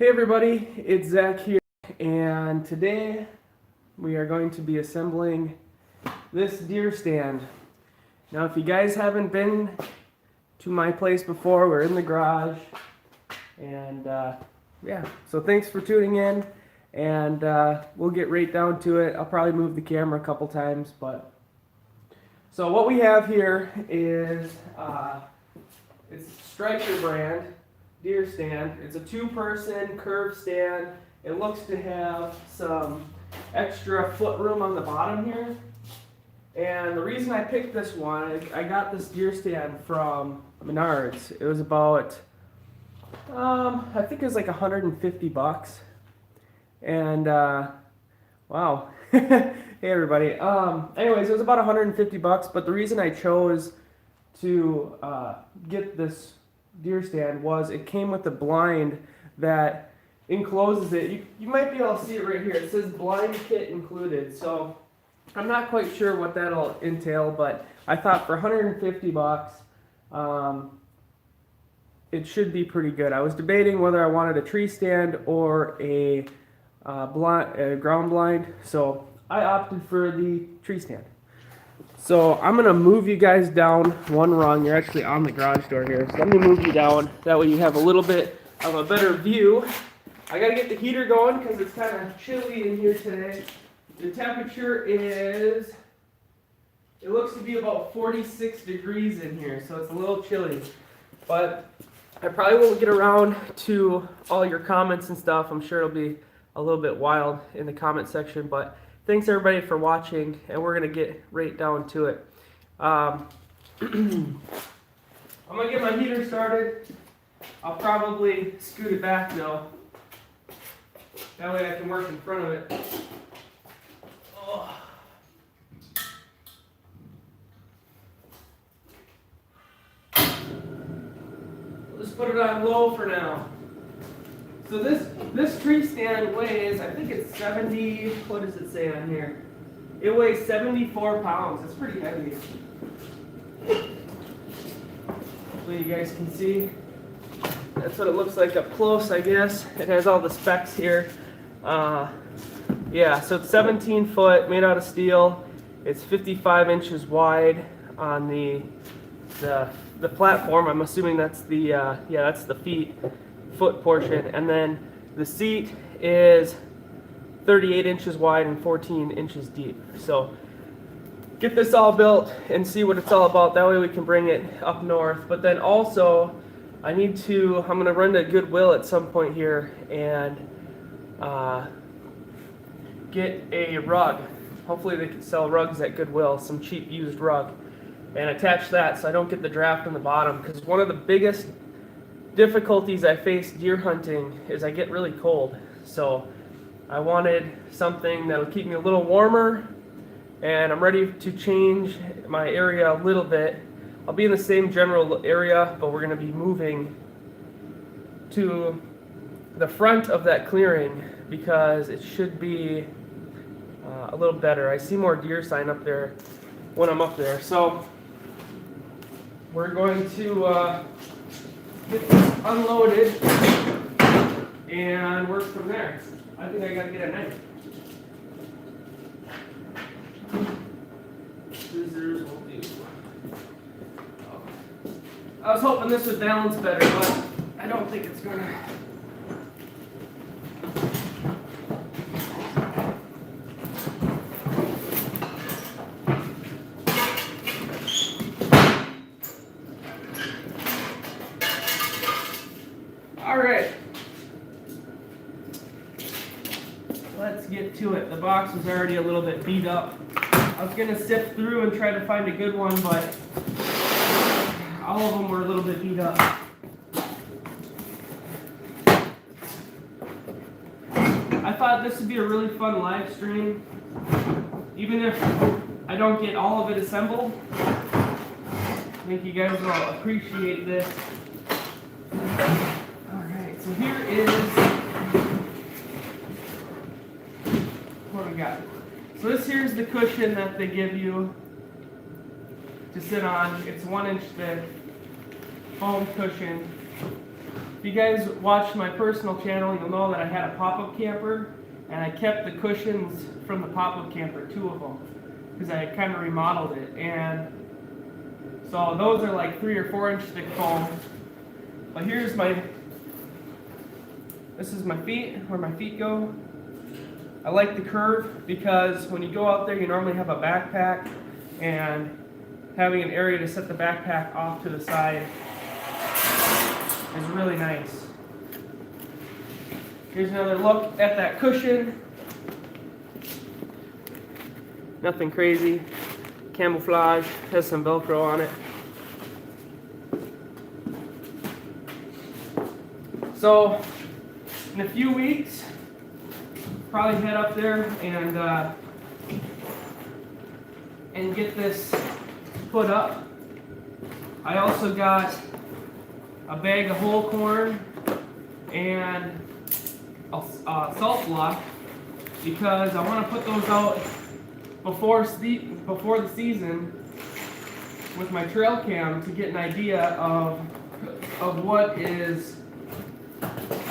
Hey everybody, it's Zach here, and today we are going to be assembling this deer stand. Now if you guys haven't been to my place before, we're in the garage, and yeah, so thanks for tuning in, and we'll get right down to it. I'll probably move the camera a couple times, but so what we have here is it's Stryker brand deer stand. It's a two-person curved stand. It looks to have some extra foot room on the bottom here. And the reason I picked this one, I got this deer stand from Menards. It was about, I think it was like 150 bucks. And, wow. Hey everybody. Anyways, it was about 150 bucks, but the reason I chose to get this deer stand was it came with a blind that encloses it. You might be able to see it right here. It says blind kit included. So I'm not quite sure what that'll entail, but I thought for 150 bucks, it should be pretty good. I was debating whether I wanted a tree stand or a ground blind, so I opted for the tree stand. So I'm going to move you guys down one rung. You're actually on the garage door here. So let me move you down. That way you have a little bit of a better view. I got to get the heater going because it's kind of chilly in here today. The temperature is, it looks to be about 46 degrees in here. So it's a little chilly. But I probably won't get around to all your comments and stuff. I'm sure it'll be a little bit wild in the comment section. But thanks everybody for watching, and we're going to get right down to it. I'm going to get my heater started. I'll probably scoot it back though. That way I can work in front of it. Oh. We'll just put it on low for now. So this tree stand weighs, I think it's 70, what does it say on here? It weighs 74 pounds. It's pretty heavy. Hopefully you guys can see. That's what it looks like up close, I guess. It has all the specs here. Yeah, so it's 17 foot, made out of steel. It's 55 inches wide on the platform. I'm assuming that's the, yeah, that's the foot portion, and then the seat is 38 inches wide and 14 inches deep. So get this all built and see what it's all about. That way we can bring it up north. But then also I'm going to run to Goodwill at some point here and get a rug. Hopefully they can sell rugs at Goodwill, some cheap used rug, and attach that so I don't get the draft on the bottom, because one of the biggest difficulties I face deer hunting is I get really cold. So I wanted something that'll keep me a little warmer, and I'm ready to change my area a little bit. I'll be in the same general area, but we're going to be moving to the front of that clearing because it should be a little better. I see more deer sign up there when I'm up there. So we're going to get this unloaded and work from there. I think I gotta get a knife. Scissors will do. I was hoping this would balance better, but I don't think it's gonna. Alright, let's get to it. The box was already a little bit beat up. I was going to sift through and try to find a good one, but all of them were a little bit beat up. I thought this would be a really fun live stream, even if I don't get all of it assembled. I think you guys will appreciate this. So here is what we got. So this here's the cushion that they give you to sit on. It's 1 inch thick foam cushion. If you guys watch my personal channel, you'll know that I had a pop-up camper, and I kept the cushions from the pop-up camper, 2 of them, because I kind of remodeled it. And so those are like 3 or 4 inch thick foam. But here's this is my feet, where my feet go. I like the curve because when you go out there, you normally have a backpack, and having an area to set the backpack off to the side is really nice. Here's another look at that cushion. Nothing crazy. Camouflage, has some Velcro on it. So, in a few weeks, probably head up there and get this put up. I also got a bag of whole corn and a salt block because I want to put those out before the season with my trail cam to get an idea of what is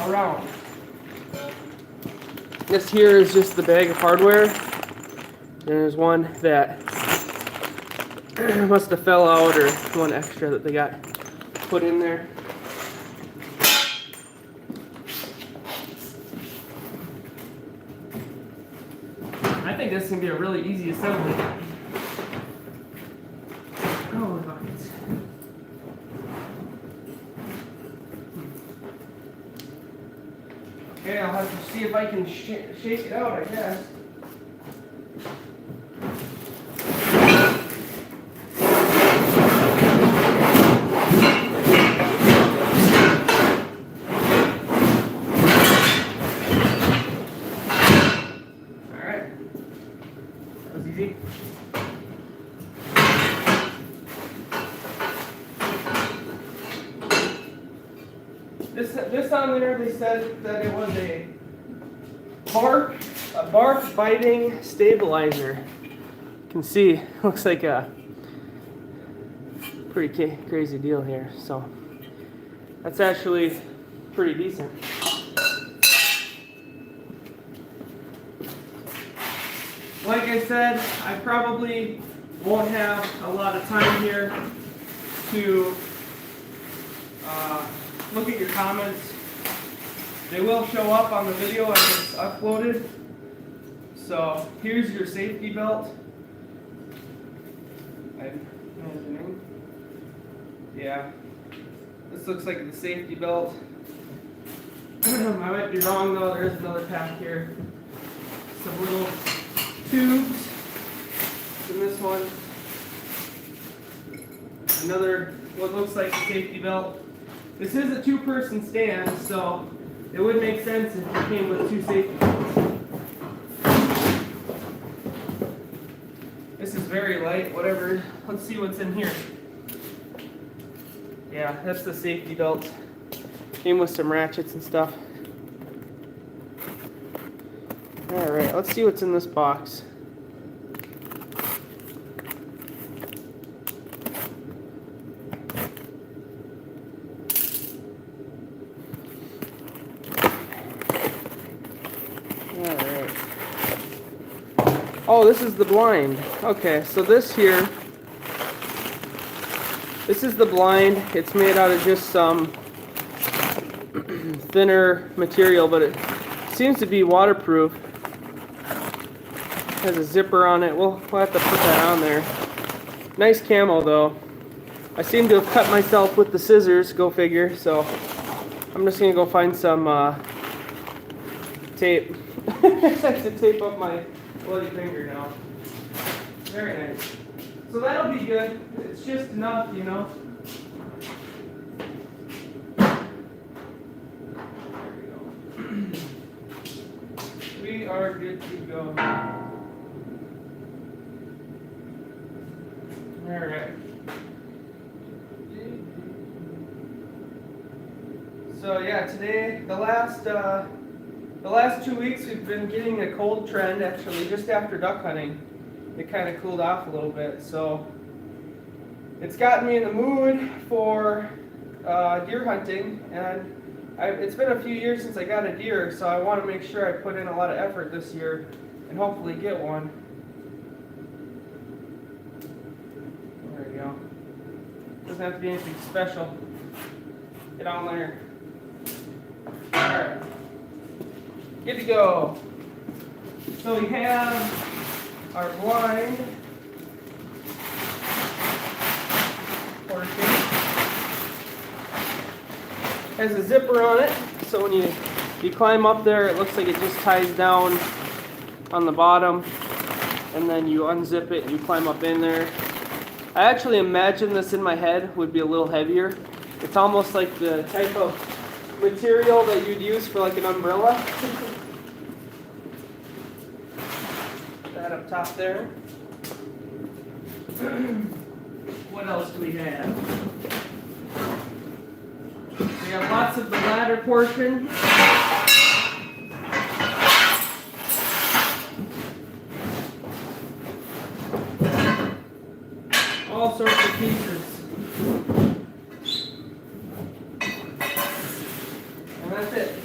around. This here is just the bag of hardware. There's one that must have fell out, or one extra that they got put in there. I think this is going to be a really easy assembly. Oh, the buckets. Okay, I'll have to see if I can shake it out, I guess. This on there, they said that it was a bark biting stabilizer. You can see, looks like a pretty crazy deal here. So that's actually pretty decent. Like I said, I probably won't have a lot of time here to look at your comments. They will show up on the video as it's uploaded. So here's your safety belt. I'm imagining. Yeah, this looks like the safety belt. I might be wrong though. There's another pack here. Some little tubes in this one. Another what looks like a safety belt. This is a 2-person stand, so it would make sense if it came with 2 safety belts. This is very light, whatever. Let's see what's in here. Yeah, that's the safety belt. Came with some ratchets and stuff. Alright, let's see what's in this box. Alright. Oh, this is the blind. Okay, so this here, this is the blind. It's made out of just some thinner material, but it seems to be waterproof. Has a zipper on it. We'll have to put that on there. Nice camo though. I seem to have cut myself with the scissors, go figure, so I'm just gonna go find some tape. I have to tape up my bloody finger now. Very nice. So that'll be good. It's just enough, you know. There we go. We are good to go. Alright. So yeah, today, the last 2 weeks we've been getting a cold trend actually just after duck hunting. It kind of cooled off a little bit, so it's gotten me in the mood for deer hunting, and It's been a few years since I got a deer, so I want to make sure I put in a lot of effort this year and hopefully get one. There we go. Doesn't have to be anything special. Get on there. Alright. Good to go. So we have our blind portion. Has a zipper on it, so when you climb up there, it looks like it just ties down on the bottom, and then you unzip it and you climb up in there. I actually imagine this in my head would be a little heavier. It's almost like the type of material that you'd use for like an umbrella. That up top there. What else do we have? We have lots of the ladder portion. All sorts of pieces. And that's it.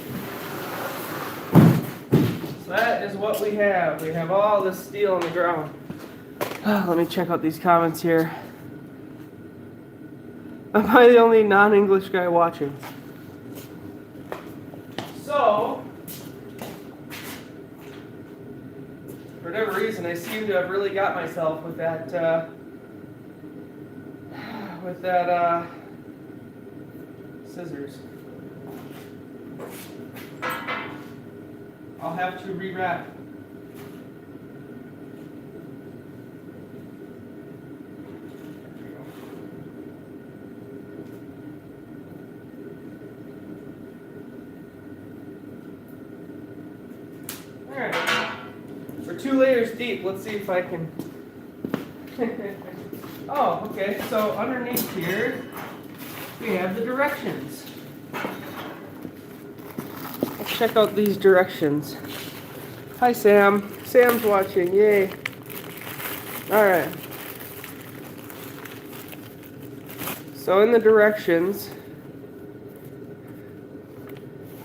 So that is what we have. We have all this steel on the ground. Let me check out these comments here. Am I the only non-English guy watching? So, for whatever reason, I seem to have really got myself with that scissors. I'll have to rewrap. Alright, we're 2 layers deep. Let's see if I can. Oh, okay, so underneath here, we have the directions. Let's check out these directions. Hi, Sam. Sam's watching, yay. Alright. So in the directions,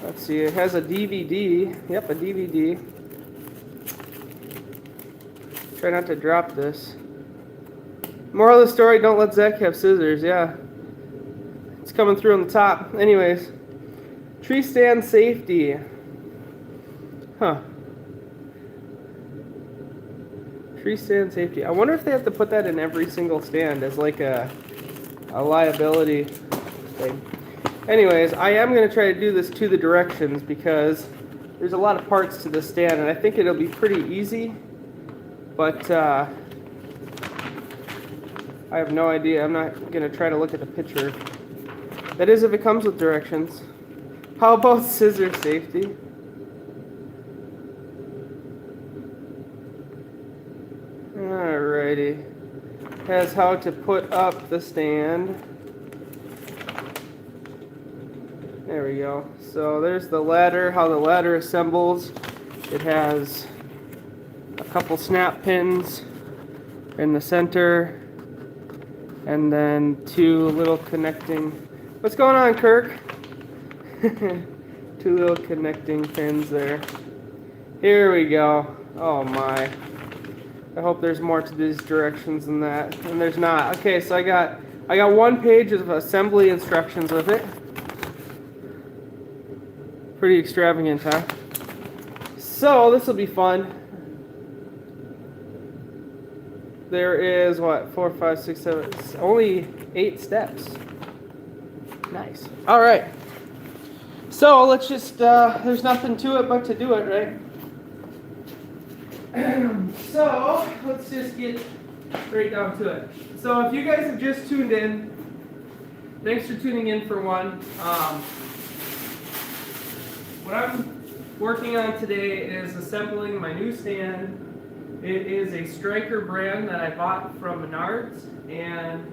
let's see, it has a DVD. Yep, a DVD. Try not to drop this. Moral of the story, don't let Zach have scissors, yeah. It's coming through on the top. Anyways, tree stand safety. Huh. Tree stand safety. I wonder if they have to put that in every single stand as like a liability thing. Anyways, I am going to try to do this to the directions because there's a lot of parts to this stand and I think it'll be pretty easy. But I have no idea. I'm not going to try to look at the picture. That is if it comes with directions. How about scissor safety? Alrighty. Has how to put up the stand. There we go. So there's the ladder, how the ladder assembles. It has a couple snap pins in the center, and then 2 little connecting. What's going on, Kirk? 2 little connecting pins there. Here we go. Oh my. I hope there's more to these directions than that. And there's not. Okay, so I got 1 page of assembly instructions with it. Pretty extravagant, huh? So this will be fun. There is what, 4, 5, 6, 7, only 8 steps. Nice. All right. So let's just, there's nothing to it but to do it, right? So let's just get right down to it. So if you guys have just tuned in, thanks for tuning in for one. What I'm working on today is assembling my new stand. It is a Striker brand that I bought from Menards, and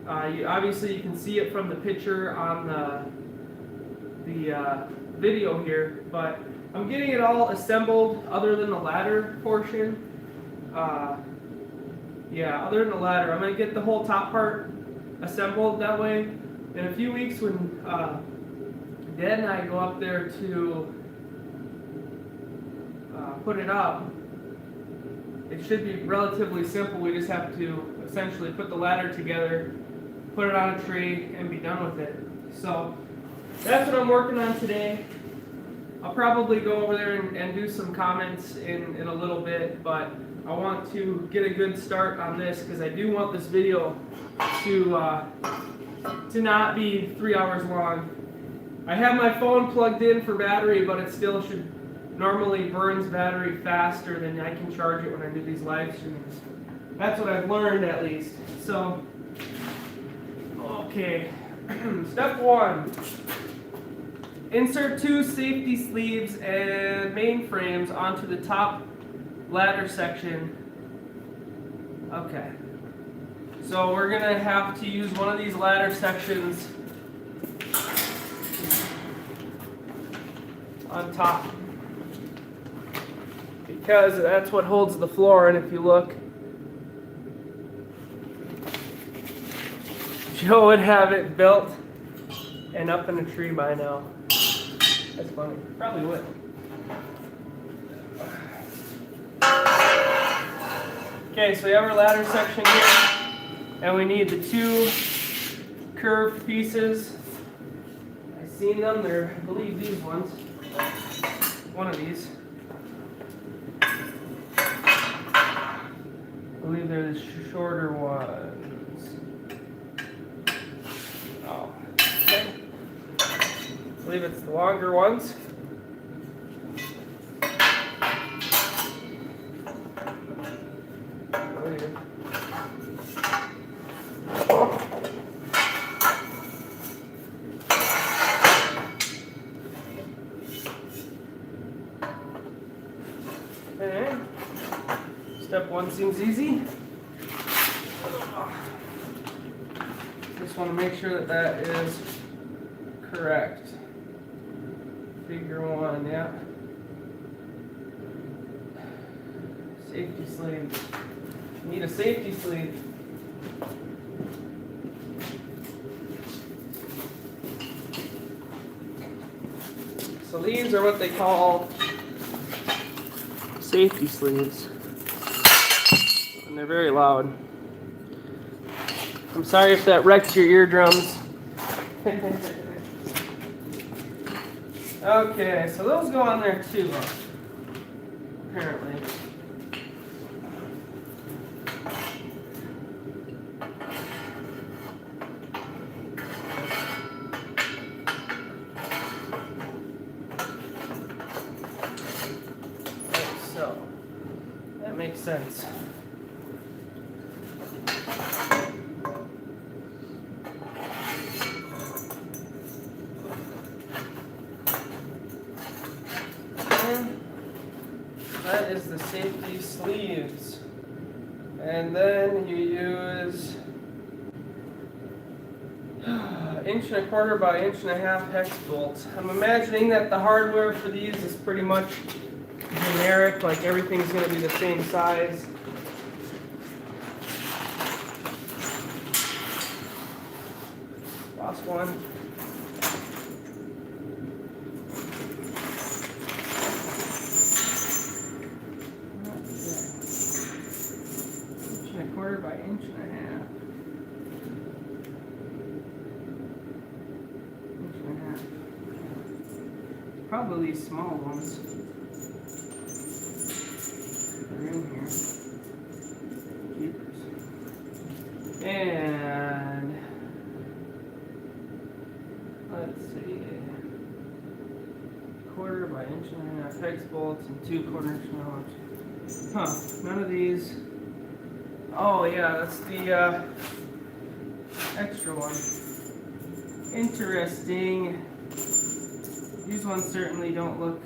obviously you can see it from the picture on the video here, but I'm getting it all assembled other than the ladder portion. Yeah, other than the ladder. I'm going to get the whole top part assembled that way. In a few weeks when Dad and I go up there to put it up. It should be relatively simple. We just have to essentially put the ladder together, put it on a tree, and be done with it. So that's what I'm working on today. I'll probably go over there and do some comments in a little bit, but I want to get a good start on this because I do want this video to not be 3 hours long. I have my phone plugged in for battery, but it still normally burns battery faster than I can charge it when I do these live streams. That's what I've learned, at least. So, okay. Step 1. Insert 2 safety sleeves and main frames onto the top ladder section. Okay. So we're going to have to use one of these ladder sections on top, because that's what holds the floor. And if you look, Joe would have it built and up in a tree by now. That's funny. Probably would. Okay, so we have our ladder section here, and we need the 2 curved pieces. I've seen them. They're, I believe, these ones. One of these. I believe they're the shorter ones. Oh, okay. I believe it's the longer ones. Okay. Step 1 seems easy. Just want to make sure that that is correct. Figure 1, yeah. Safety sleeve. Need a safety sleeve. So these are what they call safety sleeves, and they're very loud. I'm sorry if that wrecked your eardrums. Okay, so those go on there too, apparently. So, that makes sense. That is the safety sleeves. And then you use 1.25 inch by 1.5 inch hex bolts. I'm imagining that the hardware for these is pretty much generic, like everything's going to be the same size. Last one. By 1.5 inches. 1.5 inches. Probably these small ones. They're in here. Keepers. And let's see. 1/4 by 1.5 inch hex bolts and 2 1/4 inch. Huh? None of these. Oh yeah, that's the extra one. Interesting. These ones certainly don't look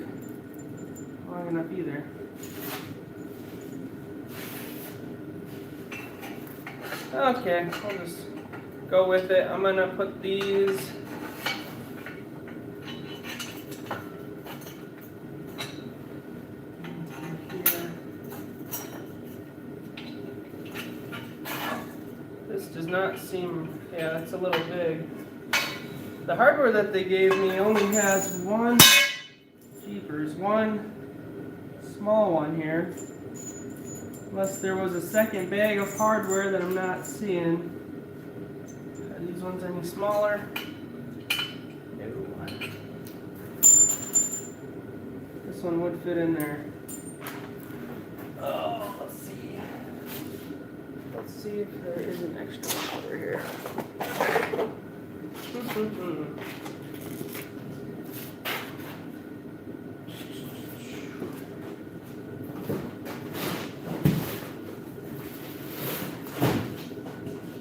long enough either. Okay, I'll just go with it. I'm gonna put these This does not seem, yeah, that's a little big. The hardware that they gave me only has one small one here. Unless there was a second bag of hardware that I'm not seeing. Are these ones any smaller? No. This one would fit in there. Oh, let's see. Let's see if there is an extra one over here.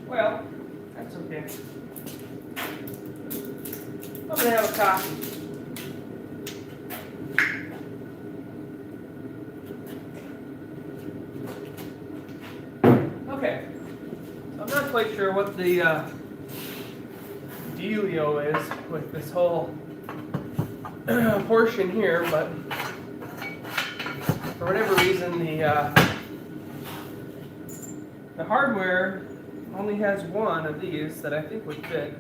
Well, that's okay. I'm gonna have a coffee. Okay. I'm not quite sure what the dealio is with this whole portion here, but for whatever reason the hardware only has one of these that I think would fit.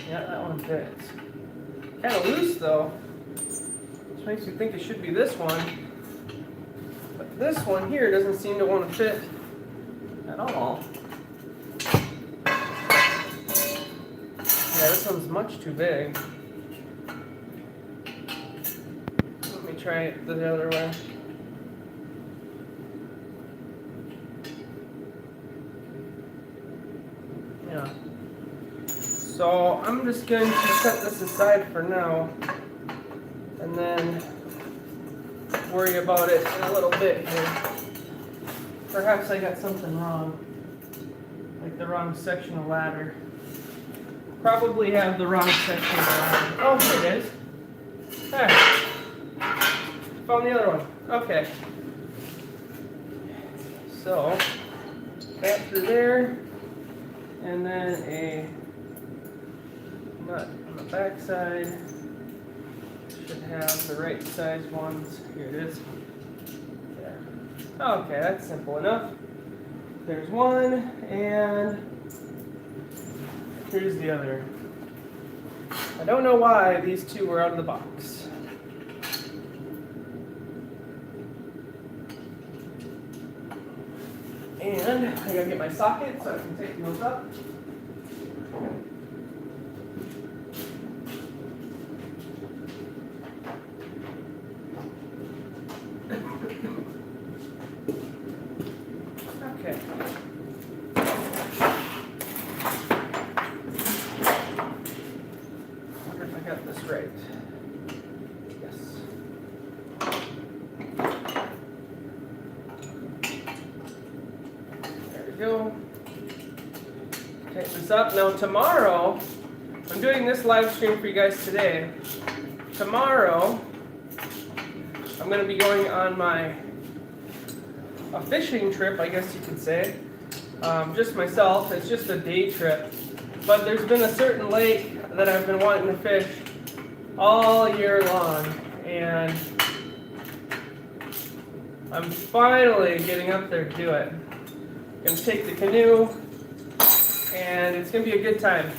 Yeah, that one fits. Kind of loose though, which makes me think it should be this one. But this one here doesn't seem to want to fit at all. Yeah, this one's much too big. Let me try it the other way. Yeah. So I'm just going to set this aside for now and then worry about it in a little bit here. Perhaps I got something wrong, like the wrong section of ladder. Probably have the wrong section of ladder. Oh, here it is. There. Found the other one. Okay. So, that through there, and then a nut on the back side. Should have the right size ones. Here it is. There. Okay, that's simple enough. There's one, and here's the other. I don't know why these two were out of the box. And I gotta get my socket so I can take those up. Okay. I wonder if I got this right. Yes. There we go. Take this up. Now tomorrow, I'm doing this live stream for you guys today. Tomorrow, I'm going to be going on a fishing trip, I guess you could say. Just myself. It's just a day trip. But there's been a certain lake that I've been wanting to fish all year long. And I'm finally getting up there to do it. I'm going to take the canoe, and it's going to be a good time.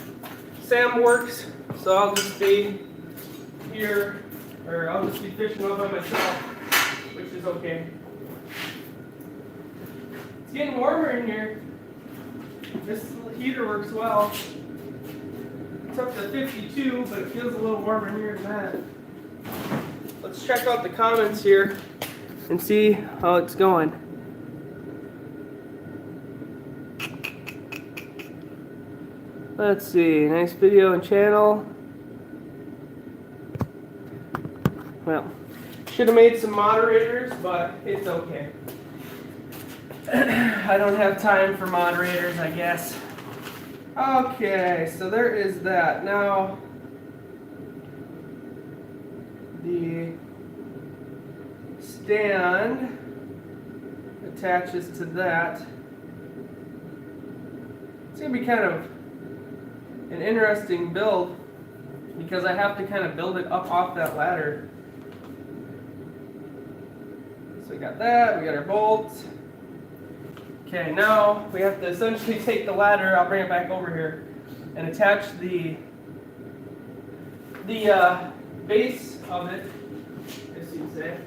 Sam works, so I'll just be here, or I'll just be fishing all by myself, which is okay. It's getting warmer in here. This heater works well. It's up to 52, but it feels a little warmer in here than that. Let's check out the comments here and see how it's going. Let's see, nice video and channel. Well, should have made some moderators, but it's okay. I don't have time for moderators, I guess. Okay, so there is that. Now, the stand attaches to that. It's going to be kind of an interesting build because I have to kind of build it up off that ladder. So we got that, we got our bolts. Okay, now we have to essentially take the ladder, I'll bring it back over here, and attach the base of it, as you'd say.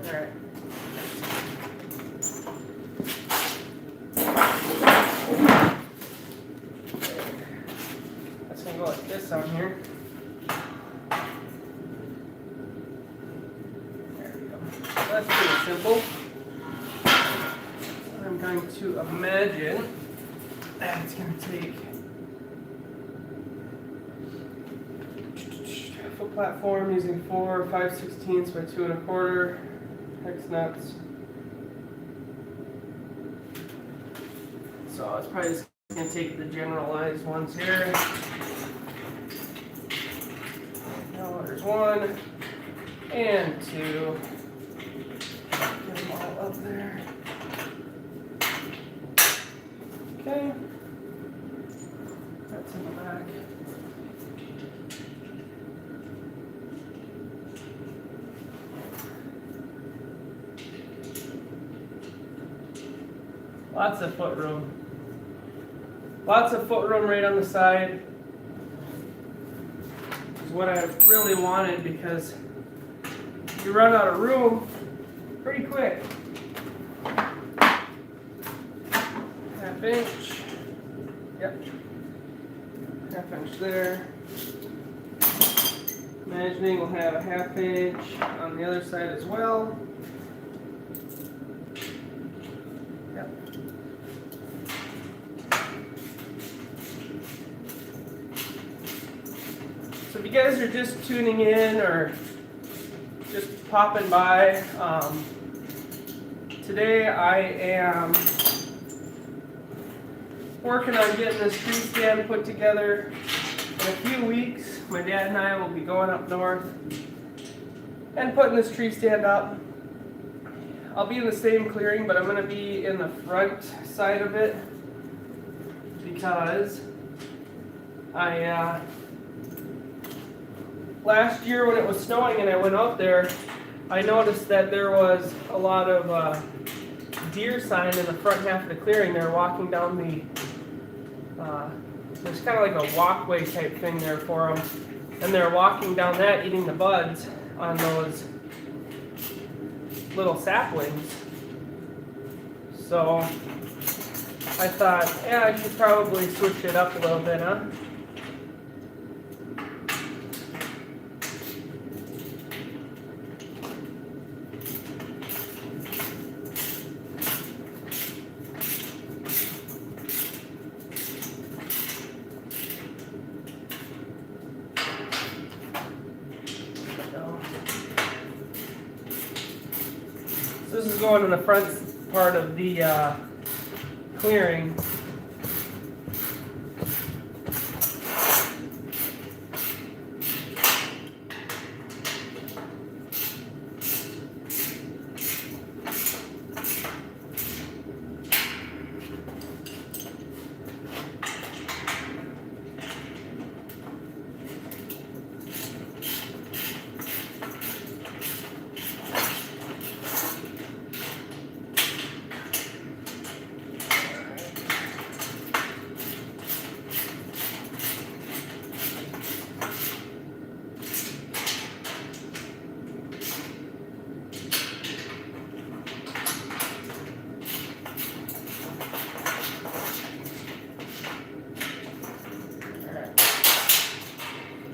Alright. That's going to go like this on here. There we go. That's pretty simple. I'm going to imagine that it's going to take a foot platform using 4 5/16 by 2 1/4 hex nuts. So it's probably just going to take the generalized ones here. Now there's 1 and 2. Get them all up there. Okay. That's in the back. Lots of foot room. Lots of foot room right on the side is what I really wanted, because you run out of room pretty quick. 1/2 inch. Yep. 1/2 inch there. Imagining we'll have a 1/2 inch on the other side as well. Yep. So if you guys are just tuning in or just popping by, today I am working on getting this tree stand put together. In a few weeks, my dad and I will be going up north and putting this tree stand up. I'll be in the same clearing, but I'm going to be in the front side of it because last year when it was snowing and I went out there, I noticed that there was a lot of deer sign in the front half of the clearing. They're walking down there's kind of like a walkway type thing there for them, and they're walking down that, eating the buds on those little saplings. So I thought, yeah, I should probably switch it up a little bit, huh? This is going in the front part of the clearing.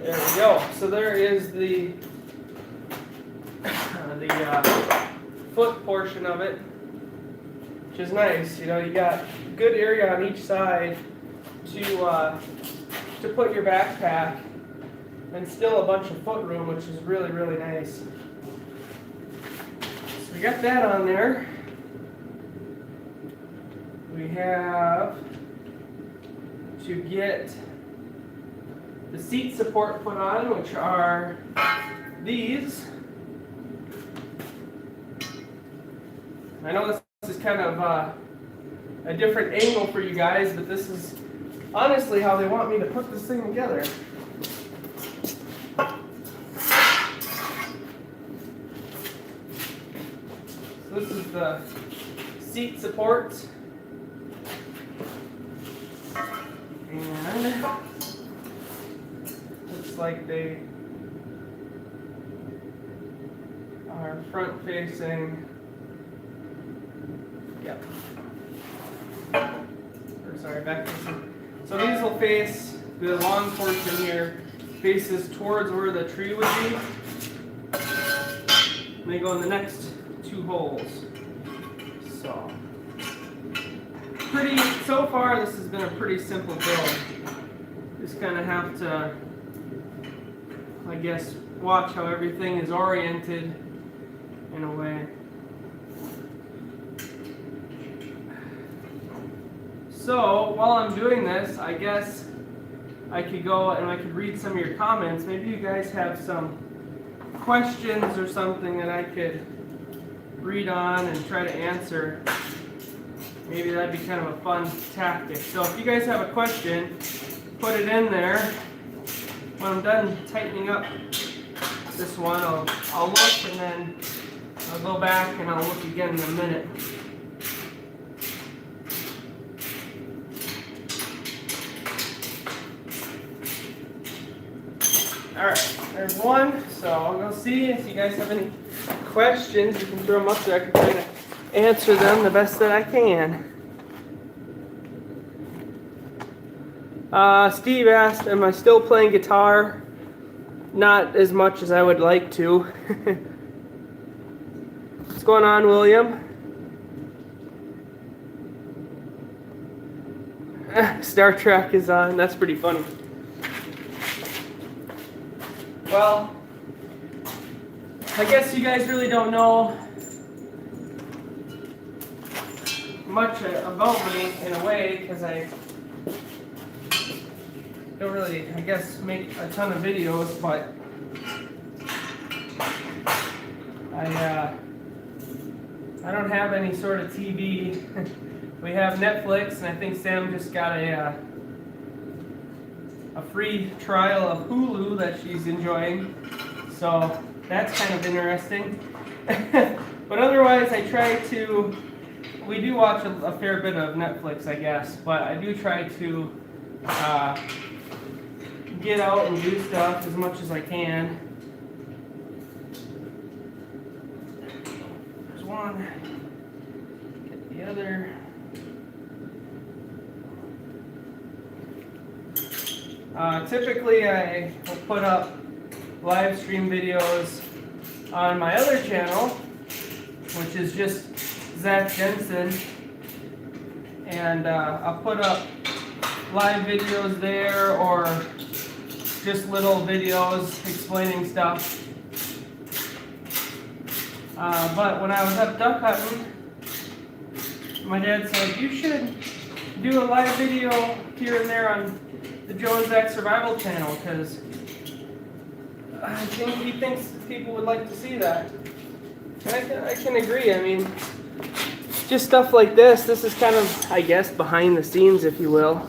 There we go. So there is the foot portion of it, which is nice. You know, you got good area on each side to put your backpack, and still a bunch of foot room, which is really, really nice. So we got that on there. We have to get the seat support put on, which are these. I know this is kind of a different angle for you guys, but this is honestly how they want me to put this thing together. the seat supports. And looks like they are front facing. Yep. Or sorry, back facing. So these will face, the long portion here faces towards where the tree would be. And they go in the next two holes. So so far this has been a pretty simple build. Just kind of have to, I guess, watch how everything is oriented in a way. So while I'm doing this, I guess I could go and I could read some of your comments. Maybe you guys have some questions or something that I could read on and try to answer. Maybe that'd be kind of a fun tactic. So if you guys have a question, put it in there. When I'm done tightening up this one, I'll look and then I'll go back and I'll look again in a minute. Alright, there's one. So I'll go see if you guys have any questions. You can throw them up there. I can try to answer them the best that I can. Steve asked, am I still playing guitar? Not as much as I would like to. What's going on, William? Star Trek is on. That's pretty funny. Well, I guess you guys really don't know much about me in a way, because I don't really, I guess, make a ton of videos, but I don't have any sort of TV. We have Netflix, and I think Sam just got a free trial of Hulu that she's enjoying, so that's kind of interesting. But otherwise, I try to, we do watch a fair bit of Netflix, I guess, but I do try to get out and do stuff as much as I can. There's one, get the other. Typically I will put up live stream videos on my other channel, which is just Zach Jensen, and I'll put up live videos there, or just little videos explaining stuff. But when I was up duck hunting, my dad said, you should do a live video here and there on the Joe and Zach Survival channel, because I think he thinks people would like to see that. And I can agree. I mean, just stuff like this. This is kind of, I guess, behind the scenes, if you will.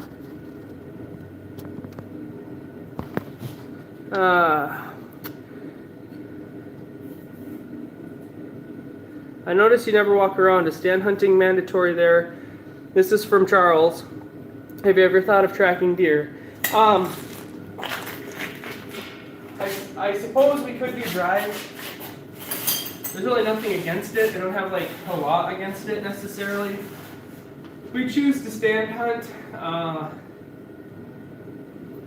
I noticed you never walk around. Is stand hunting mandatory there? This is from Charles. Have you ever thought of tracking deer? I suppose we could do drives. There's really nothing against it. I don't have like a lot against it necessarily. We choose to stand hunt. I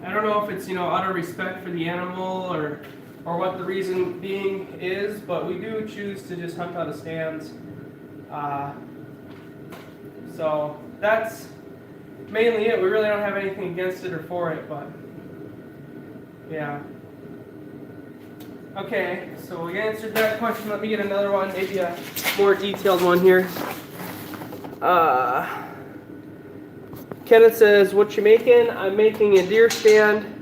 don't know if it's, out of respect for the animal or what the reason being is, but we do choose to just hunt out of stands. So that's mainly it. We really don't have anything against it or for it, but yeah. Okay, so we answered that question. Let me get another one, maybe a more detailed one here. Kenneth says, what you making? I'm making a deer stand.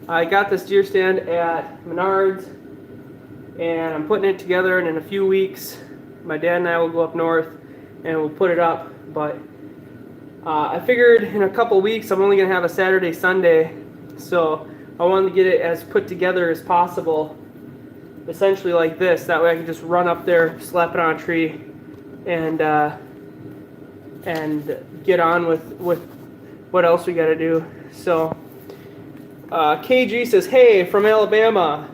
I got this deer stand at Menards, and I'm putting it together, and in a few weeks my dad and I will go up north and we'll put it up. But I figured in a couple weeks I'm only going to have a Saturday, Sunday, so I wanted to get it as put together as possible, essentially like this. That way I can just run up there, slap it on a tree, and get on with what else we got to do. So KG says, hey, from Alabama,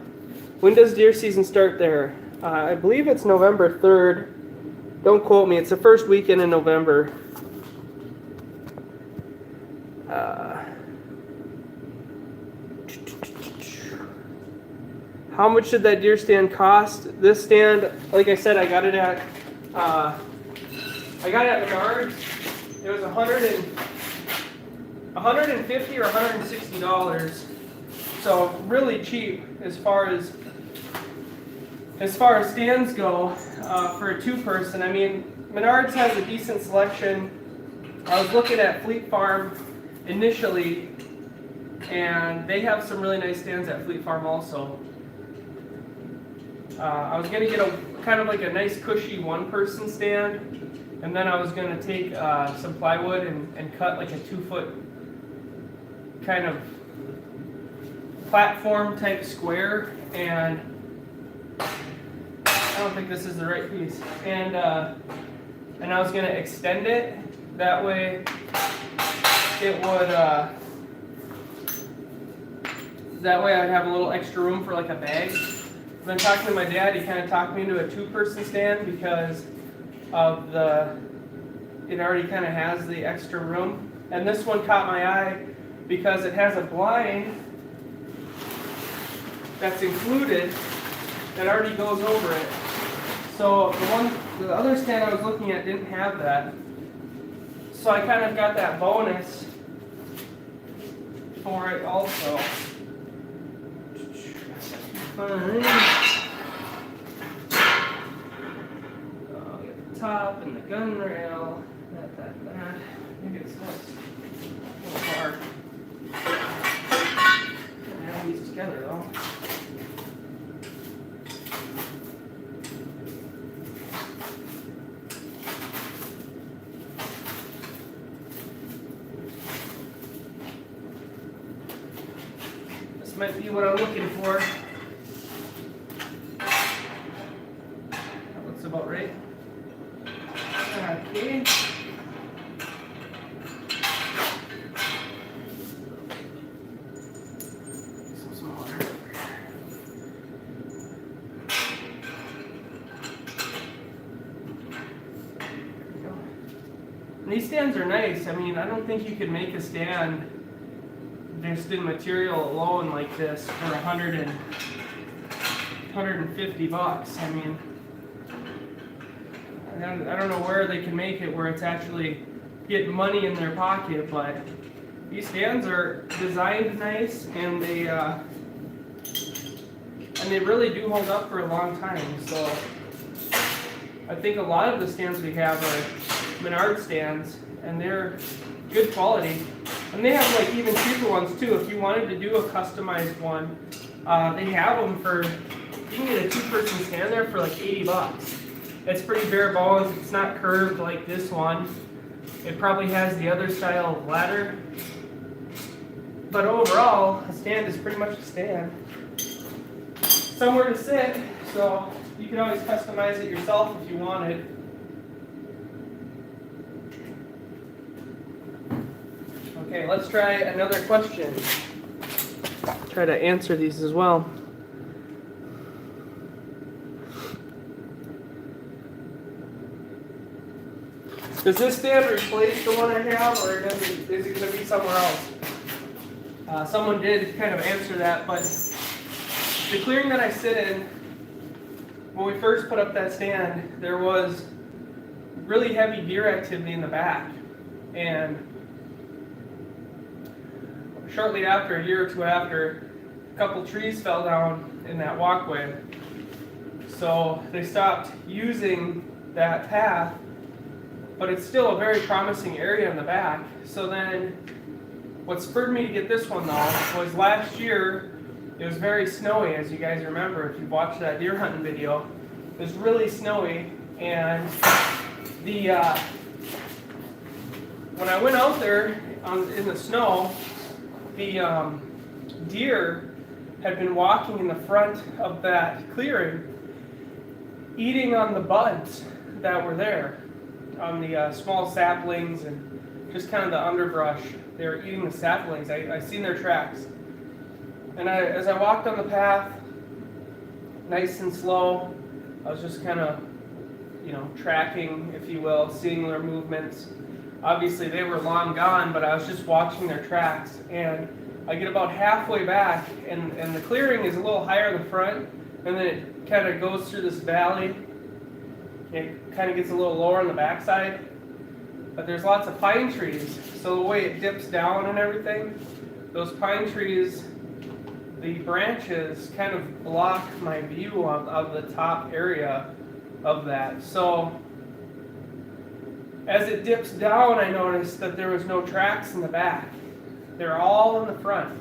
when does deer season start there? I believe it's November 3rd. Don't quote me. It's the first weekend in November. How much did that deer stand cost? This stand, like I said, I got it at Menards. It was $150 or $160. So really cheap as far as stands go for a two-person. I mean, Menards has a decent selection. I was looking at Fleet Farm initially, and they have some really nice stands at Fleet Farm also. I was gonna get a kind of like a nice cushy one-person stand, and then I was gonna take some plywood and cut like a 2-foot kind of platform type square, and I don't think this is the right piece. And I was gonna extend it that way. It would that way I'd have a little extra room for like a bag. Then talking to my dad, he kind of talked me into a two-person stand because of it already kind of has the extra room. And this one caught my eye because it has a blind that's included that already goes over it. So the other stand I was looking at didn't have that. So I kind of got that bonus for it also. Fine. I'll get the top and the gun rail. That. Maybe it's this. A little hard. Can't have these together though. This might be what I'm looking for. About right. Okay. Some smaller. There we go. And these stands are nice. I mean, I don't think you could make a stand just in material alone like this for $150. I mean, I don't know where they can make it where it's actually getting money in their pocket, but these stands are designed nice, and they really do hold up for a long time. So I think a lot of the stands we have are Menards stands, and they're good quality. And they have like even cheaper ones too. If you wanted to do a customized one, they have them for, you can get a two-person stand there for like $80. It's pretty bare bones. It's not curved like this one. It probably has the other style of ladder. But overall, a stand is pretty much a stand. Somewhere to sit, so you can always customize it yourself if you wanted. Okay, let's try another question. Try to answer these as well. Does this stand replace the one I have, or is it going to be somewhere else? Someone did kind of answer that, but the clearing that I sit in, when we first put up that stand, there was really heavy deer activity in the back. And shortly after, a year or two after, a couple trees fell down in that walkway. So they stopped using that path, but it's still a very promising area in the back. So then what spurred me to get this one though was last year it was very snowy, as you guys remember if you've watched that deer hunting video. It was really snowy, and when I went out there in the snow, the deer had been walking in the front of that clearing, eating on the buds that were there on the small saplings and just kind of the underbrush. They were eating the saplings. I seen their tracks. And as I walked on the path, nice and slow, I was just kind of, tracking, if you will, seeing their movements. Obviously, they were long gone, but I was just watching their tracks. And I get about halfway back, and the clearing is a little higher in the front, and then it kind of goes through this valley. It kind of gets a little lower on the backside, but there's lots of pine trees. So the way it dips down and everything, those pine trees, the branches kind of block my view of the top area of that. So as it dips down, I noticed that there was no tracks in the back. They're all in the front.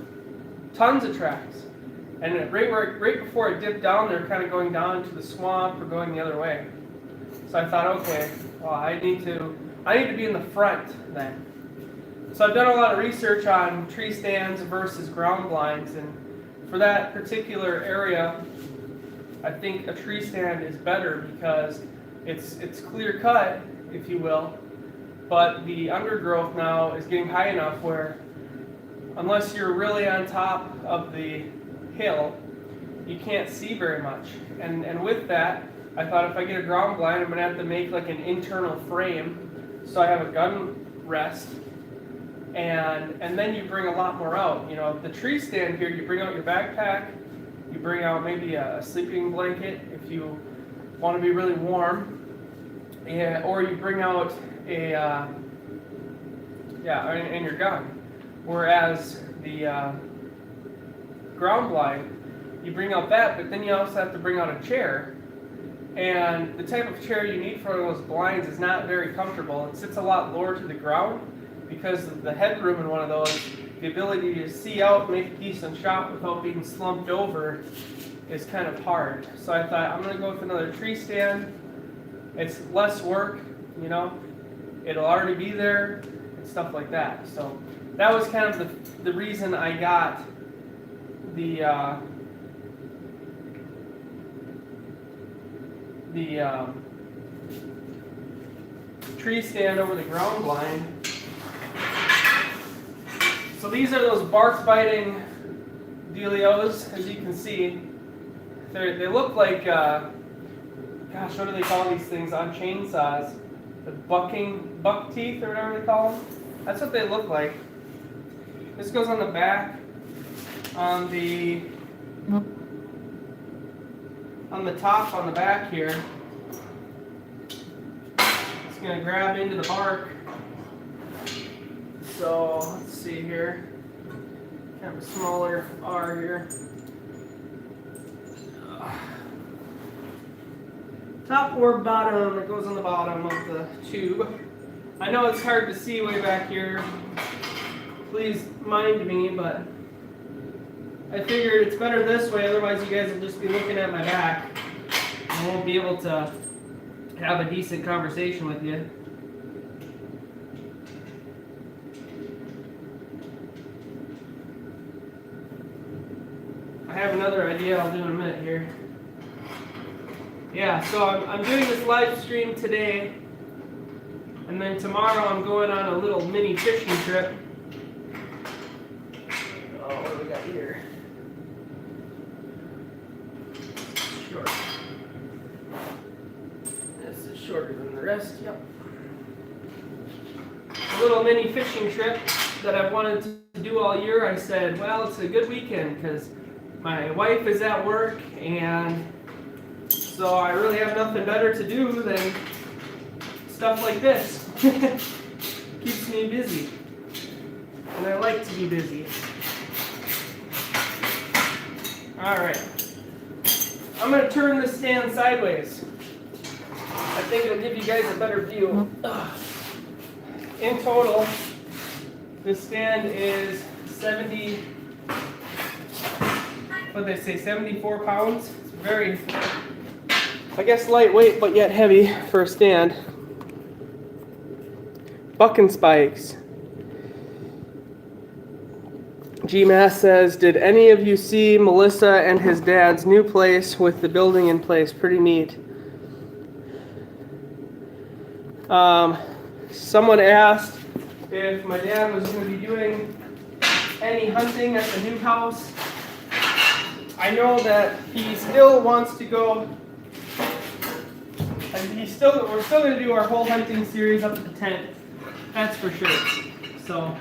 Tons of tracks. And right before it dipped down, they're kind of going down to the swamp or going the other way. So I thought, okay, well, I need to be in the front then. So I've done a lot of research on tree stands versus ground blinds, and for that particular area, I think a tree stand is better because it's clear cut, if you will, but the undergrowth now is getting high enough where unless you're really on top of the hill, you can't see very much. And with that, I thought if I get a ground blind, I'm going to have to make like an internal frame so I have a gun rest. And then you bring a lot more out. The tree stand here, you bring out your backpack, you bring out maybe a sleeping blanket if you want to be really warm, or you bring out and your gun. Whereas the ground blind, you bring out that, but then you also have to bring out a chair. And the type of chair you need for those blinds is not very comfortable. It sits a lot lower to the ground because of the headroom in one of those. The ability to see out, make a decent shot without being slumped over is kind of hard. So I thought I'm going to go with another tree stand. It's less work, it'll already be there and stuff like that. So that was kind of the reason I got the tree stand over the ground blind. So these are those bark biting dealios, as you can see. They look like, gosh, what do they call these things on chainsaws? The buck teeth or whatever they call them. That's what they look like. This goes on the back, on the top, on the back here. It's going to grab into the bark. So let's see here. Kind of a smaller R here. Top or bottom, it goes on the bottom of the tube. I know it's hard to see way back here. Please mind me, but I figured it's better this way, otherwise you guys will just be looking at my back. I won't be able to have a decent conversation with you. I have another idea I'll do in a minute here. Yeah, so I'm doing this live stream today, and then tomorrow I'm going on a little mini fishing trip. Oh, what do we got here? Short. This is shorter than the rest, yep. A little mini fishing trip that I've wanted to do all year. I said, well, it's a good weekend because my wife is at work, and so I really have nothing better to do than stuff like this. Keeps me busy. And I like to be busy. Alright. I'm going to turn this stand sideways. I think it'll give you guys a better view. In total, this stand is 74 pounds. It's very, I guess, lightweight, but yet heavy for a stand. Bucking spikes. GMass says, did any of you see Melissa and his dad's new place with the building in place? Pretty neat. Someone asked if my dad was going to be doing any hunting at the new house. I know that he still wants to go. We're still going to do our whole hunting series up at the tent. That's for sure. So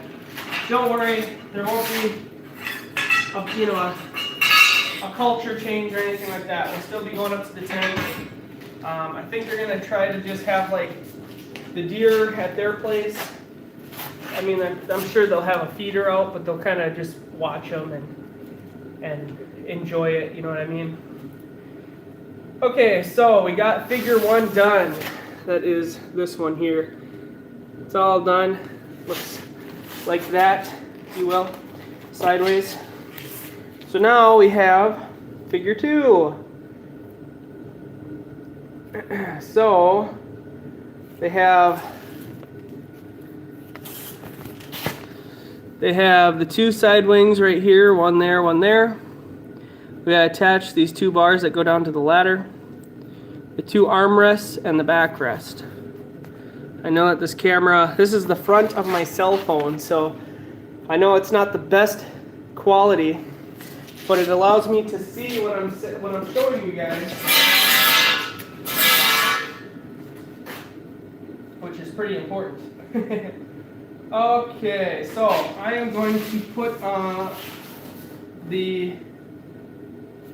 don't worry, there won't be a culture change or anything like that. We'll still be going up to the tent. I think they're going to try to just have like the deer at their place. I mean, I'm sure they'll have a feeder out, but they'll kind of just watch them and enjoy it, you know what I mean? Okay, so we got figure 1 done. That is this one here. It's all done. Looks like that, if you will, sideways. So now we have figure 2. So they have the 2 side wings right here, one there, one there. We gotta attach these 2 bars that go down to the ladder, the 2 armrests, and the backrest. I know that this is the front of my cell phone, so I know it's not the best quality, but it allows me to see what I'm showing you guys, which is pretty important. Okay, so I am going to put the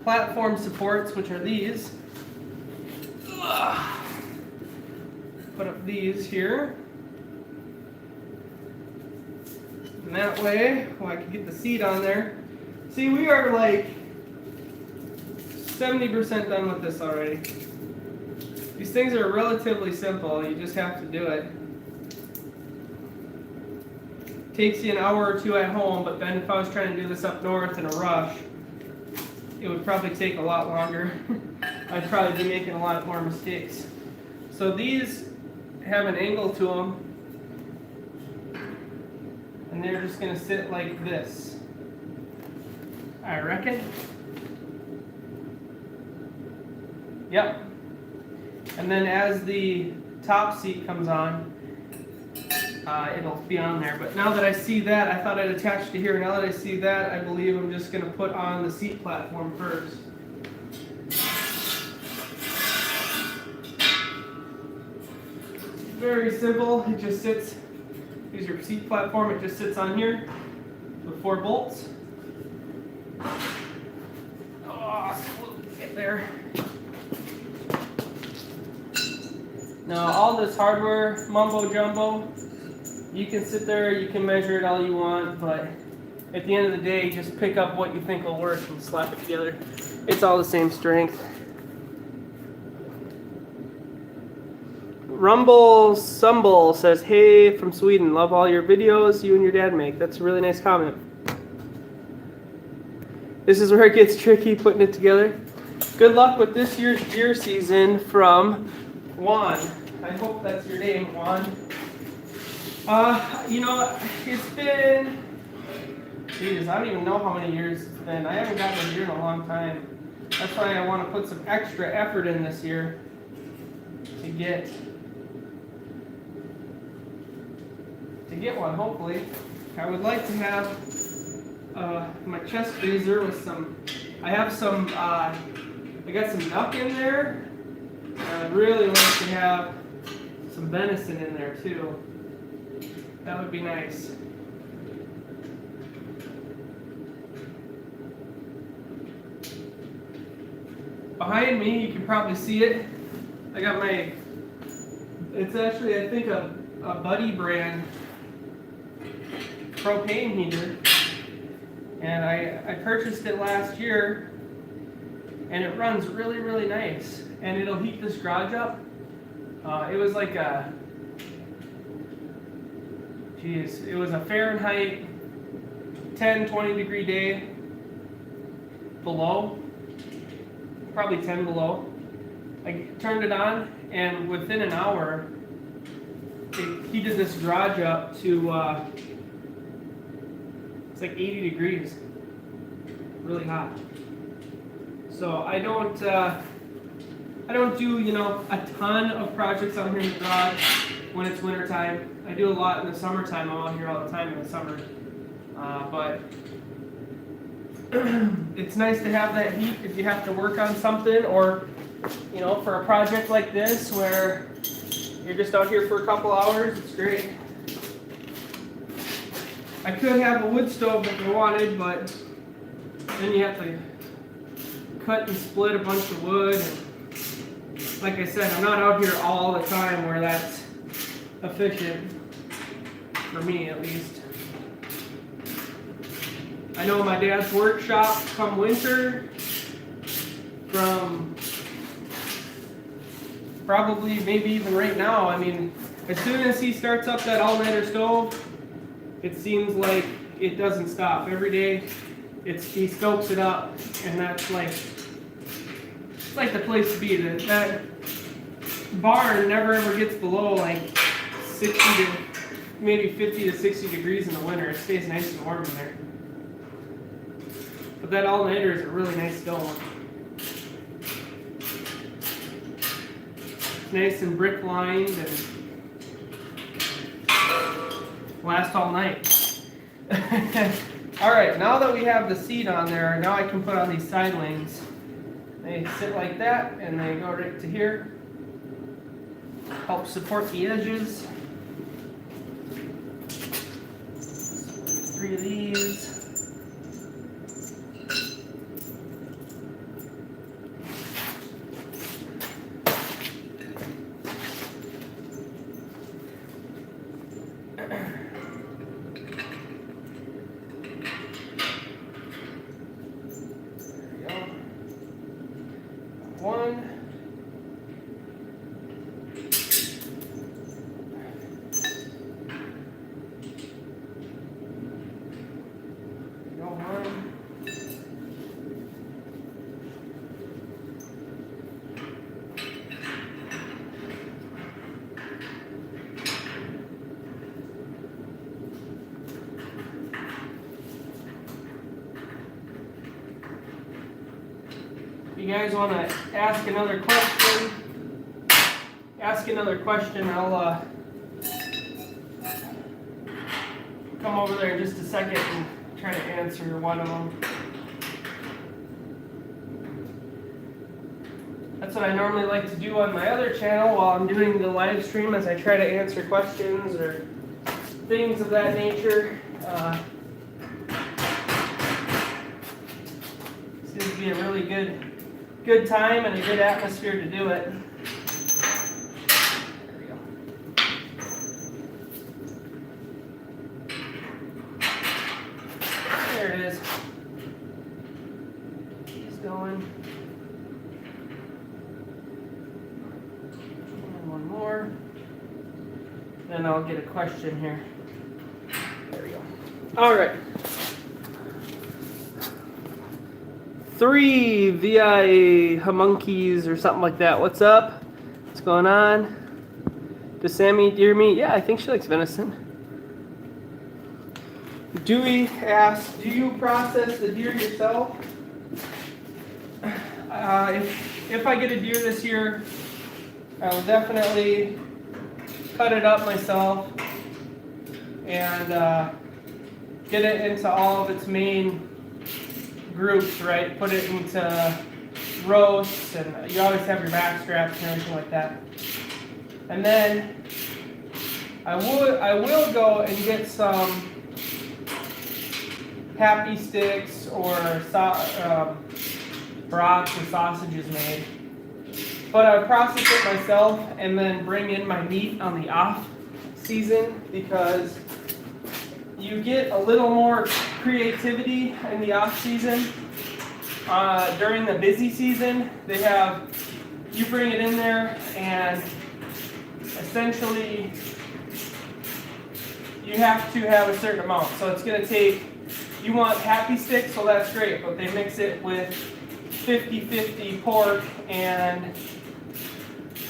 platform supports, which are these. Put up these here. And that way, I can get the seat on there. See, we are like 70% done with this already. These things are relatively simple. You just have to do it. Takes you an hour or 2 at home, but then if I was trying to do this up north in a rush, it would probably take a lot longer. I'd probably be making a lot more mistakes. So these have an angle to them, and they're just going to sit like this, I reckon. Yep. And then as the top seat comes on, it'll be on there. But now that I see that, I thought I'd attach to here. Now that I see that, I believe I'm just going to put on the seat platform first. Very simple. It just sits, here's your seat platform, it just sits on here with 4 bolts. Oh, get there. Now all this hardware mumbo jumbo, you can sit there, you can measure it all you want, but at the end of the day, just pick up what you think will work and slap it together. It's all the same strength. Rumble Sumble says, hey, from Sweden, love all your videos you and your dad make. That's a really nice comment. This is where it gets tricky putting it together. Good luck with this year's deer season from Juan. I hope that's your name, Juan. It's been, geez, I don't even know how many years it's been. I haven't gotten a deer in a long time. That's why I want to put some extra effort in this year to get one, hopefully. I would like to have my chest freezer with some, I got some duck in there. I'd really like to have some venison in there too. That would be nice. Behind me, you can probably see it. I got my, it's actually, I think, a Buddy brand propane heater. And I purchased it last year, and it runs really, really nice. And it'll heat this garage up. It was like a, it was a Fahrenheit 10, 20 degree day below, probably 10 below. I turned it on, and within an hour, it heated this garage up to, it's like 80 degrees, really hot. So I don't do, a ton of projects out here in the garage. when it's winter time. I do a lot in the summertime. I'm out here all the time in the summer. But it's nice to have that heat if you have to work on something, or for a project like this where you're just out here for a couple hours. It's great. I could have a wood stove if I wanted, but then you have to cut and split a bunch of wood. And like I said, I'm not out here all the time where that's efficient, for me at least. I know my dad's workshop come winter, from probably maybe even right now. I mean, as soon as he starts up that all-nighter stove, it seems like it doesn't stop. Every day, he stokes it up, and that's it's like the place to be. That barn never ever gets below like 60 to maybe 50 to 60 degrees in the winter. It stays nice and warm in there. But that all-nighter is a really nice stove. Nice and brick lined and last all night. Alright, now that we have the seat on there, now I can put on these side wings. They sit like that and they go right to here. Help support the edges. 3 of these. One. Go one. If you guys want to ask another question, I'll come over there in just a second and try to answer one of them. That's what I normally like to do on my other channel while I'm doing the live stream, as I try to answer questions or things of that nature. Seems to be a really good time and a good atmosphere to do it. There we go. There it is. He's going. And one more. Then I'll get a question here. There we go. All right. 3 VI homunkies or something like that. What's up? What's going on? Does Sammy deer meat? Yeah, I think she likes venison. Dewey asks, do you process the deer yourself? If I get a deer this year, I will definitely cut it up myself and get it into all of its main groups, right? Put it into roasts, and you always have your back straps and everything like that. And then I will go and get some happy sticks or brats or sausages made. But I process it myself and then bring in my meat on the off season, because you get a little more creativity in the off season. During the busy season, you bring it in there and essentially you have to have a certain amount. So it's going to take, you want happy sticks, so that's great, but they mix it with 50-50 pork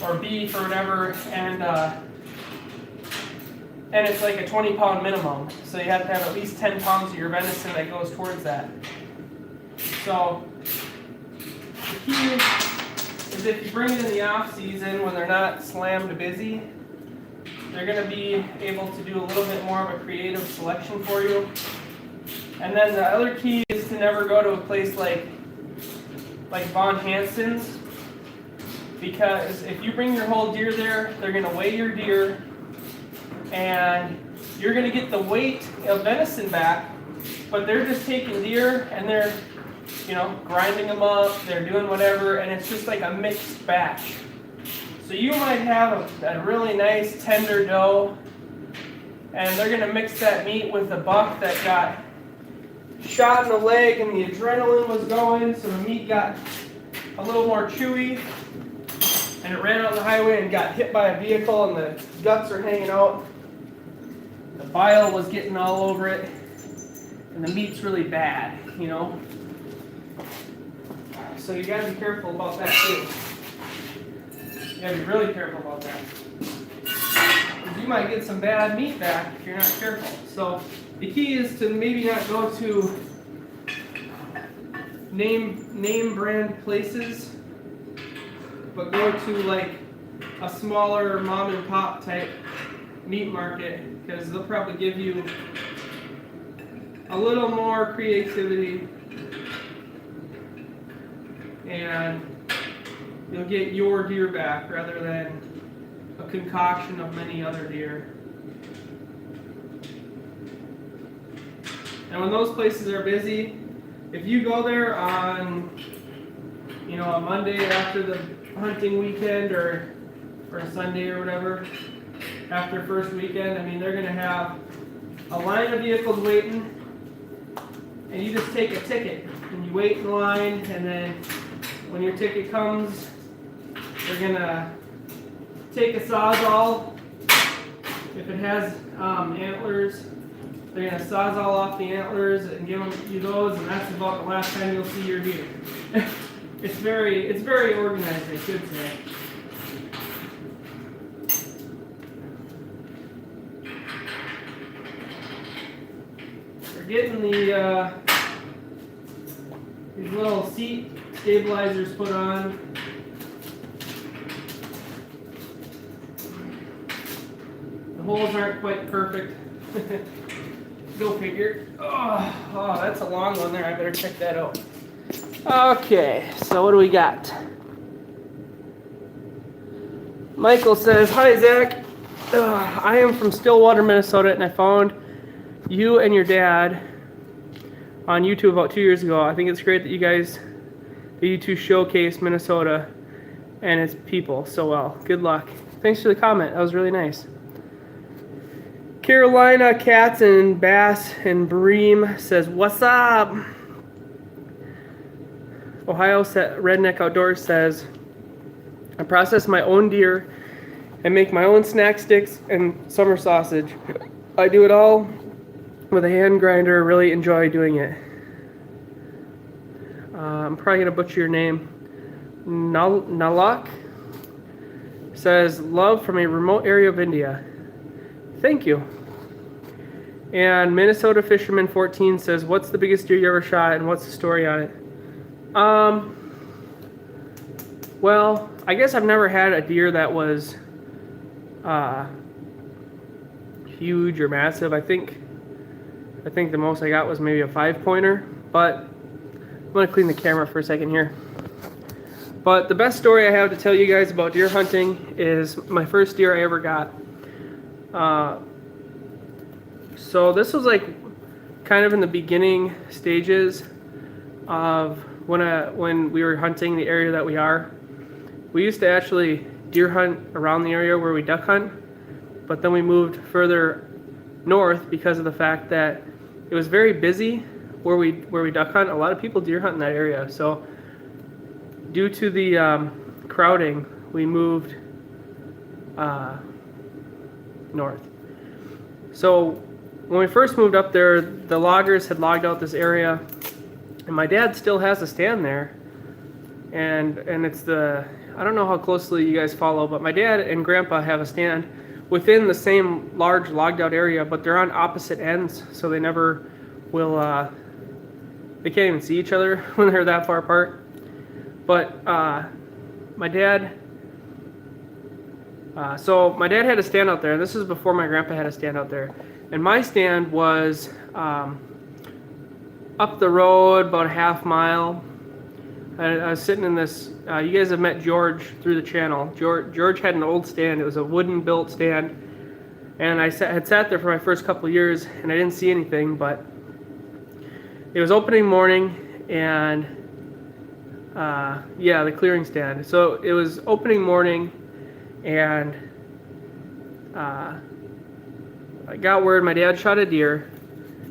or beef or whatever, and it's like a 20-pound minimum. So you have to have at least 10 pounds of your venison that goes towards that. So the key is if you bring it in the off season when they're not slammed busy, they're going to be able to do a little bit more of a creative selection for you. And then the other key is to never go to a place like Von Hansen's, because if you bring your whole deer there, they're going to weigh your deer, and you're going to get the weight of venison back, but they're just taking deer and they're, grinding them up, they're doing whatever, and it's just like a mixed batch. So you might have a really nice tender doe, and they're going to mix that meat with a buck that got shot in the leg and the adrenaline was going, so the meat got a little more chewy, and it ran on the highway and got hit by a vehicle and the guts are hanging out. The bile was getting all over it, and the meat's really bad, So you gotta be careful about that too. You gotta be really careful about that. Because you might get some bad meat back if you're not careful. So the key is to maybe not go to name brand places, but go to like a smaller mom and pop type meat market, because they'll probably give you a little more creativity and you'll get your deer back rather than a concoction of many other deer. And when those places are busy, if you go there on, a Monday after the hunting weekend or a Sunday or whatever, after first weekend, they're going to have a line of vehicles waiting, and you just take a ticket and you wait in line, and then when your ticket comes, they're going to take a Sawzall. If it has antlers, they're going to Sawzall off the antlers and give you those, and that's about the last time you'll see your deer. It's very organized, I should say. We're getting these little seat stabilizers put on. The holes aren't quite perfect. Go figure. Oh, that's a long one there. I better check that out. Okay, so what do we got? Michael says, "Hi, Zach. I am from Stillwater, Minnesota, and I found you and your dad on YouTube about 2 years ago. I think it's great that you two showcase Minnesota and its people so well. Good luck." Thanks for the comment. That was really nice. Carolina Cats and Bass and Bream says, "What's up?" Ohio Redneck Outdoors says, "I process my own deer and make my own snack sticks and summer sausage. I do it all with a hand grinder. Really enjoy doing it." I'm probably going to butcher your name. Nalak says, "Love from a remote area of India." Thank you. And Minnesota Fisherman 14 says, "What's the biggest deer you ever shot and what's the story on it?" Well, I guess I've never had a deer that was huge or massive. I think the most I got was maybe a 5-pointer, but I'm going to clean the camera for a second here. But the best story I have to tell you guys about deer hunting is my first deer I ever got. So this was like kind of in the beginning stages of when we were hunting the area that we are. We used to actually deer hunt around the area where we duck hunt, but then we moved further north because of the fact that it was very busy where we duck hunt. A lot of people deer hunt in that area. So due to the crowding, we moved north. So when we first moved up there, the loggers had logged out this area, and my dad still has a stand there. And it's I don't know how closely you guys follow, but my dad and grandpa have a stand within the same large logged out area, but they're on opposite ends, so they never will, they can't even see each other when they're that far apart. But my dad So my dad had a stand out there. This is before my grandpa had a stand out there. And my stand was up the road about a half mile. I was sitting in this, you guys have met George through the channel. George had an old stand. It was a wooden built stand. And I had sat there for my first couple of years and I didn't see anything, but it was opening morning and yeah, the clearing stand. So it was opening morning and I got word my dad shot a deer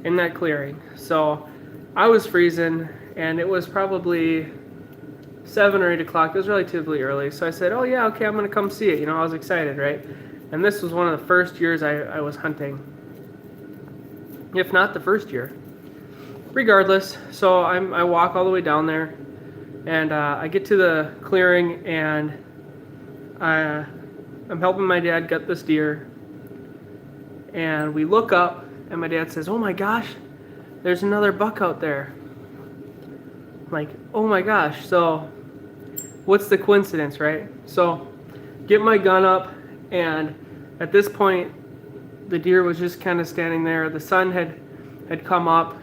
in that clearing. So I was freezing and it was probably 7 or 8 o'clock. It was relatively early. So I said, oh yeah, okay, I'm gonna come see it. You know, I was excited, right? And this was one of the first years I was hunting. If not the first year. Regardless, so I walk all the way down there and I get to the clearing and I'm helping my dad gut this deer. And we look up and my dad says, oh my gosh, there's another buck out there. I'm like, oh my gosh, so what's the coincidence, right? So get my gun up and at this point the deer was just kind of standing there. The sun had come up.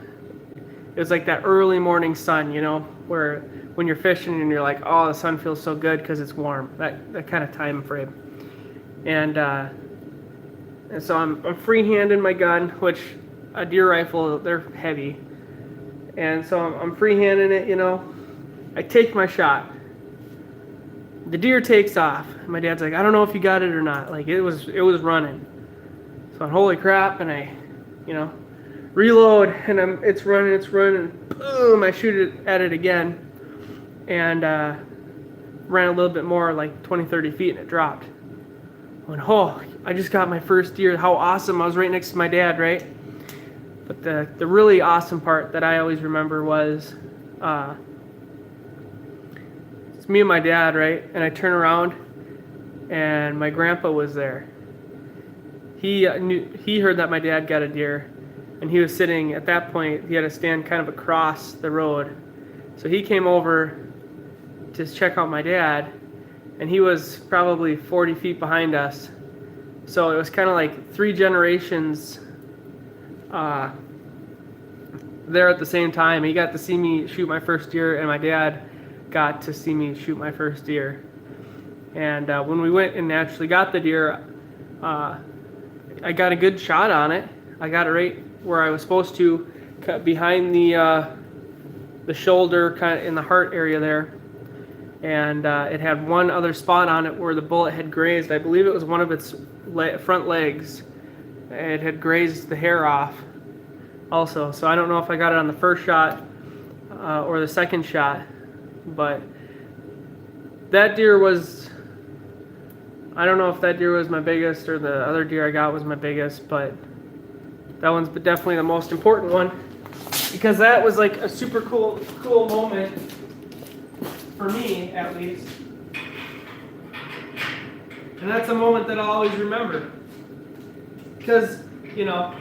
It was like that early morning sun, you know, where when you're fishing and you're like, oh, the sun feels so good because it's warm. That kind of time frame. And so I'm freehanding my gun, which a deer rifle, they're heavy. And so I'm freehanding it, you know. I take my shot. The deer takes off. My dad's like, I don't know if you got it or not. Like it was running. So I'm, holy crap, and I, you know, reload and it's running, boom, I shoot it at it again. And ran a little bit more, like 20-30 feet, and it dropped. I went, oh, I just got my first deer. How awesome. I was right next to my dad, right? But the really awesome part that I always remember was it's me and my dad, right? And I turn around and my grandpa was there. He heard that my dad got a deer and he was sitting, at that point, he had a stand kind of across the road. So he came over to check out my dad and he was probably 40 feet behind us. So it was kind of like 3 generations there at the same time. He got to see me shoot my first deer and my dad got to see me shoot my first deer. And when we went and actually got the deer, I got a good shot on it. I got it right where I was supposed to, behind the shoulder, kind of in the heart area there. And it had one other spot on it where the bullet had grazed. I believe it was one of its front legs. It had grazed the hair off also. So I don't know if I got it on the first shot or the second shot. But that deer was, I don't know if that deer was my biggest or the other deer I got was my biggest, but that one's definitely the most important one because that was like a super cool moment for me, at least. And that's a moment that I'll always remember. Because, you know,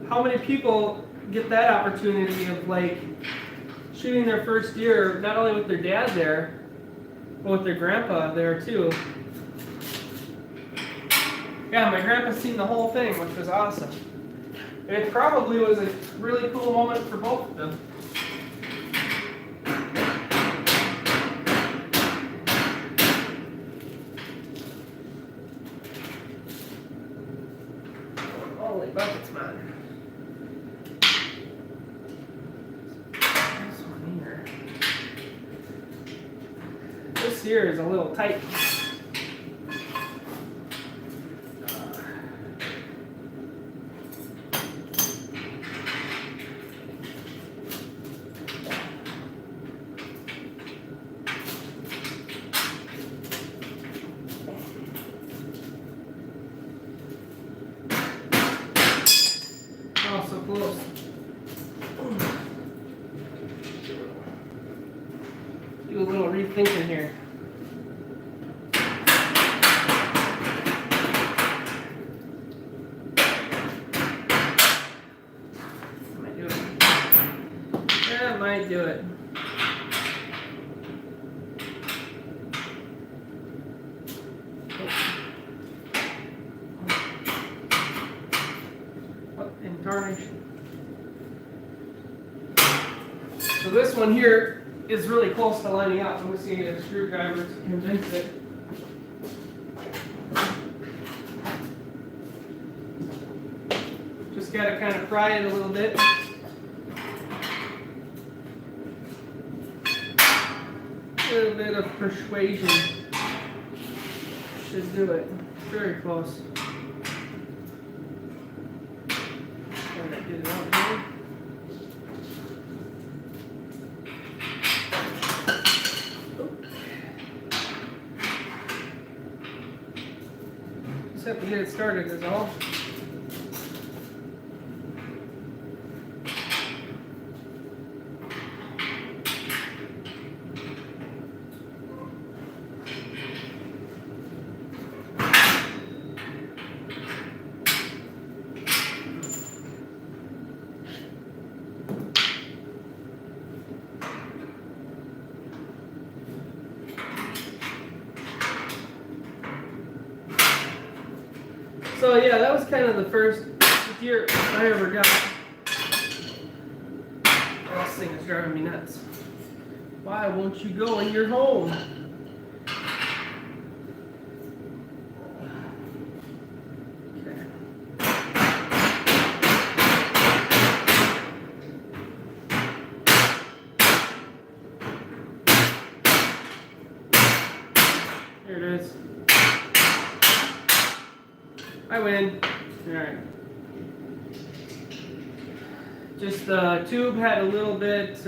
how many people get that opportunity of like shooting their first deer, not only with their dad there, but with their grandpa there too. Yeah, my grandpa seen the whole thing, which was awesome. And it probably was a really cool moment for both of them. Holy buckets, man. This one here. This here is a little tight. Oh, so close. Do a little rethinking here. Might do it. Yeah, might do it. So this one here is really close to lining up. I'm just going to get a screwdriver to convince it. Just got to kind of pry it a little bit. A little bit of persuasion should do it. Very close. Trying to get it out here. Just have to get it started is all. So yeah, that was kind of the first deer I ever got. This thing is driving me nuts. Why won't you go in your home? Okay. There it is. I win. Alright. Just the tube had a little bit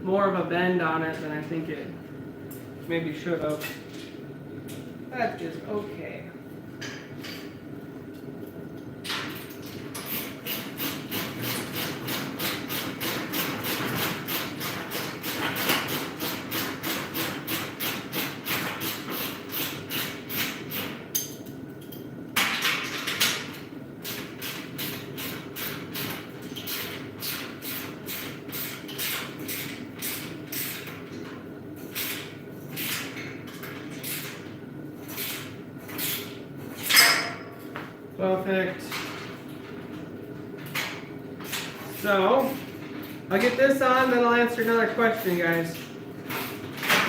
more of a bend on it than I think it maybe should have. That is okay. Perfect. So, I'll get this on, then I'll answer another question, guys.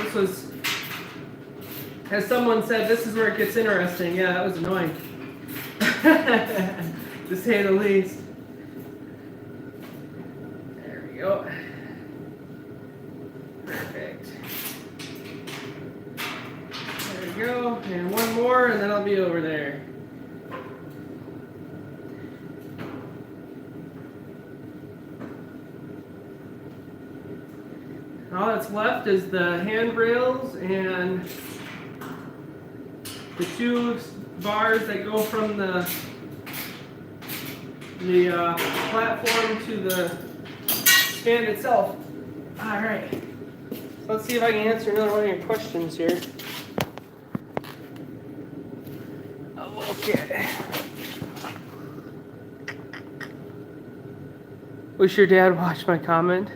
This was, as someone said, this is where it gets interesting. Yeah, that was annoying. To say the least. There we go. Perfect. There we go. And one more, and then I'll be over there. All that's left is the handrails and the two bars that go from the platform to the stand itself. All right. So let's see if I can answer another one of your questions here. Okay. Wish your dad watched my comment.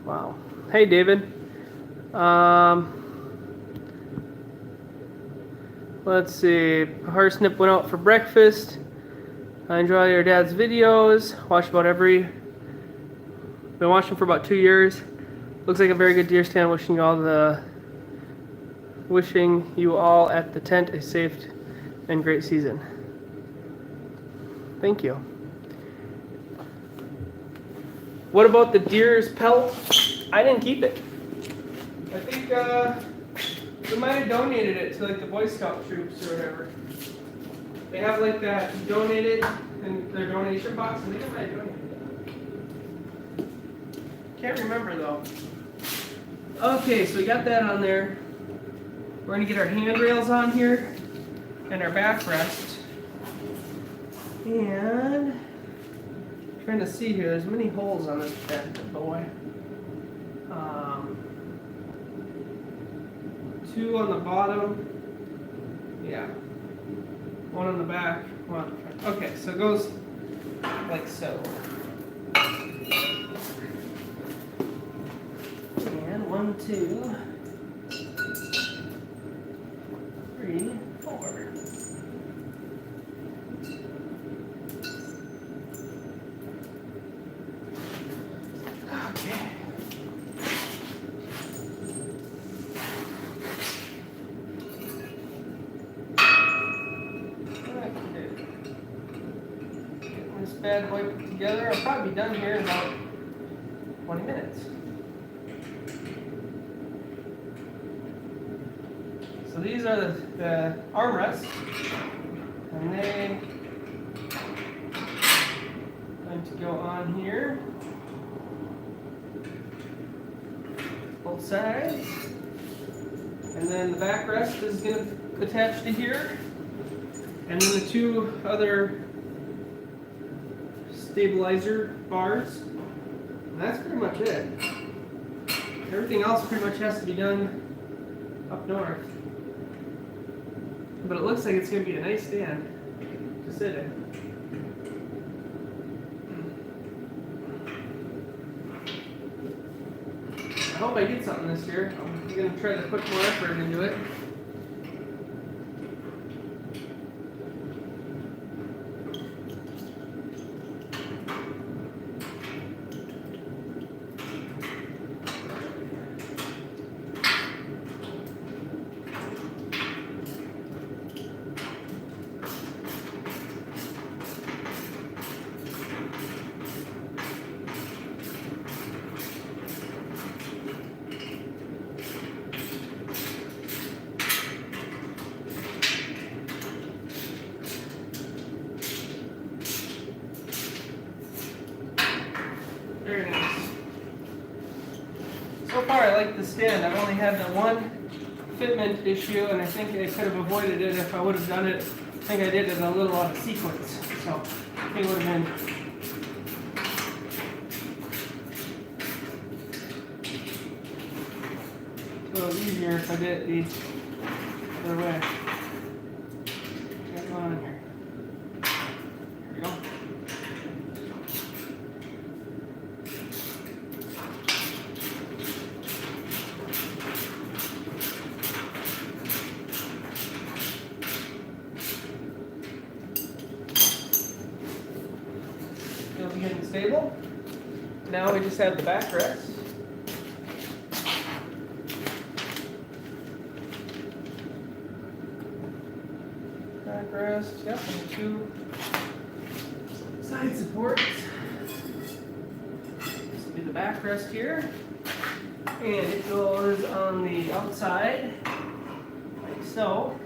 Wow. Hey, David. Let's see. Harsnip went out for breakfast. I enjoy your dad's videos. Watch about every. Been watching for about 2 years. Looks like a very good deer stand. Wishing you all at the tent a safe and great season. Thank you. What about the deer's pelt? I didn't keep it. I think we might have donated it to like the Boy Scout troops or whatever. They have like that donated in their donation box. I think I might have donated it. Can't remember though. Okay, so we got that on there. We're gonna get our handrails on here and our backrest. And trying to see here, there's many holes on this bad boy. 2 on the bottom. Yeah. 1 on the back, 1 on the front. Okay, so it goes like so. And 1, 2, 3, 4. bad boy put together. I'll probably be done here in about 20 minutes. So these are the armrests, and they are going to go on here, both sides, and then the backrest is going to attach to here, and then the two other stabilizer bars, and that's pretty much it. Everything else pretty much has to be done up north. But it looks like it's going to be a nice stand to sit in. I hope I get something this year. I'm going to try to put more effort into it. Very nice. So far I like the stand. I've only had the one fitment issue, and I think I could have avoided it if I would have done it. I think I did it a little out of sequence. So I think it would have been a little easier if I did it the other way. What's going on here? There we go. It'll be getting stable. Now we just have the backrest. Backrest, yep, and the two side supports. This will be the backrest here. And it goes on the outside, like so.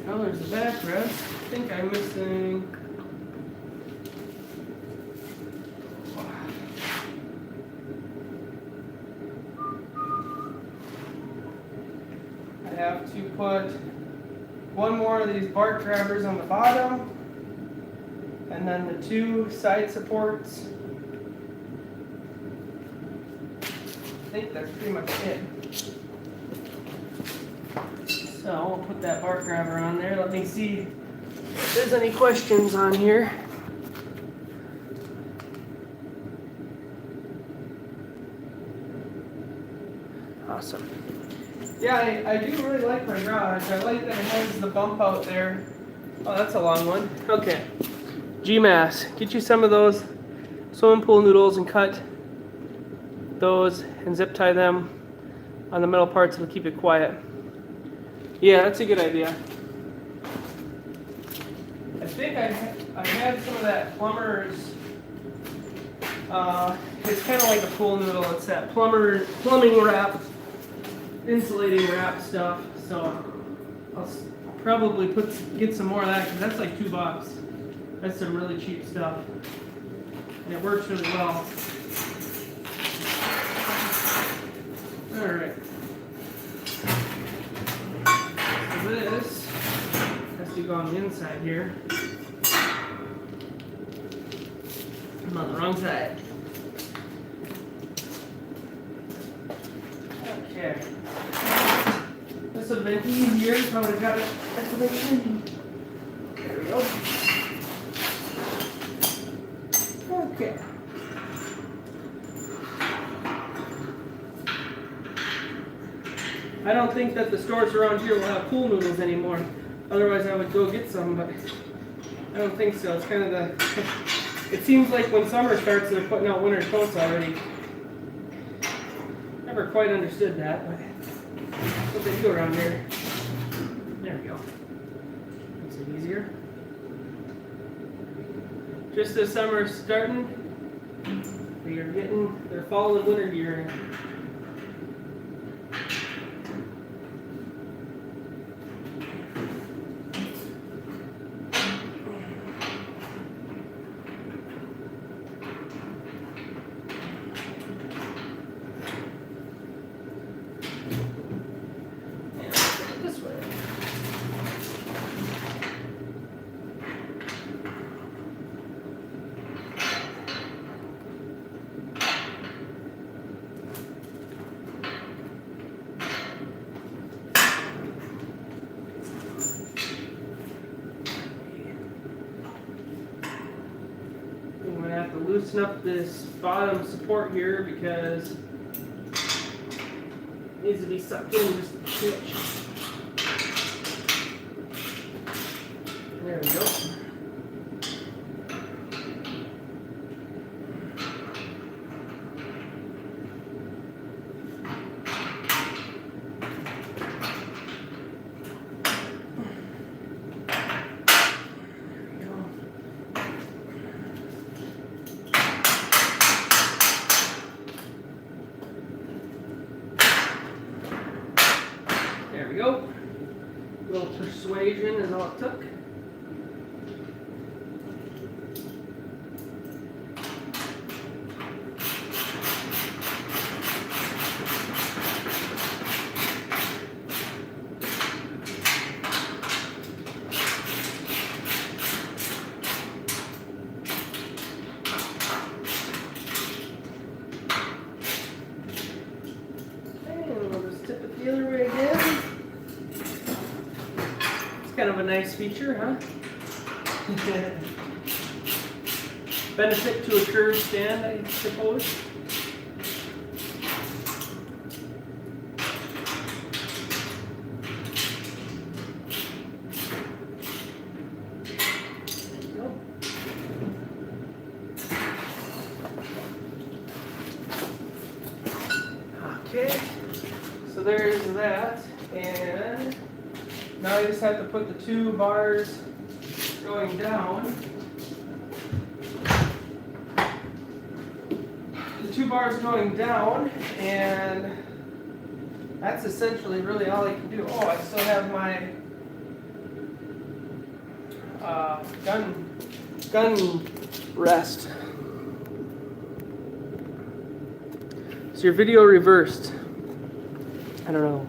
Now there's the backrest. I think I'm missing. I have to put one more of these bark grabbers on the bottom, and then the two side supports. I think that's pretty much it. So I'll put that bark grabber on there. Let me see if there's any questions on here. Awesome. Yeah, I do really like my garage. I like that it has the bump out there Oh, that's a long one. Okay. GMAS. Get you some of those swimming pool noodles and cut those and zip tie them on the metal parts. It'll keep it quiet. Yeah, that's a good idea. I think I had some of that Plumber's. It's kind of like a pool noodle. It's that plumbing wrap, insulating wrap stuff. So I'll probably get some more of that because that's like $2. That's some really cheap stuff, and it works really well. All right. So this has to go on the inside here. I'm on the wrong side. Okay. This would have been easier if I would have got it at the beginning. There we go. Okay. I don't think that the stores around here will have pool noodles anymore. Otherwise I would go get some, but I don't think so. It's kind of the... It seems like when summer starts, they're putting out winter coats already. Never quite understood that, but that's what they do around here. There we go. Makes it easier. Just as summer's starting, we are getting their fall and winter gear in. Loosen up this bottom support here because it needs to be sucked in just a switch. There we go. There we go. A little persuasion is all it took. And we'll just tip it the other way again. Kind of a nice feature, huh? Benefit to a curved stand, I suppose. Okay, so there's that, and now I just have to put the two bars going down. The two bars going down, and that's essentially really all I can do. Oh, I still have my gun rest. So your video reversed. I don't know.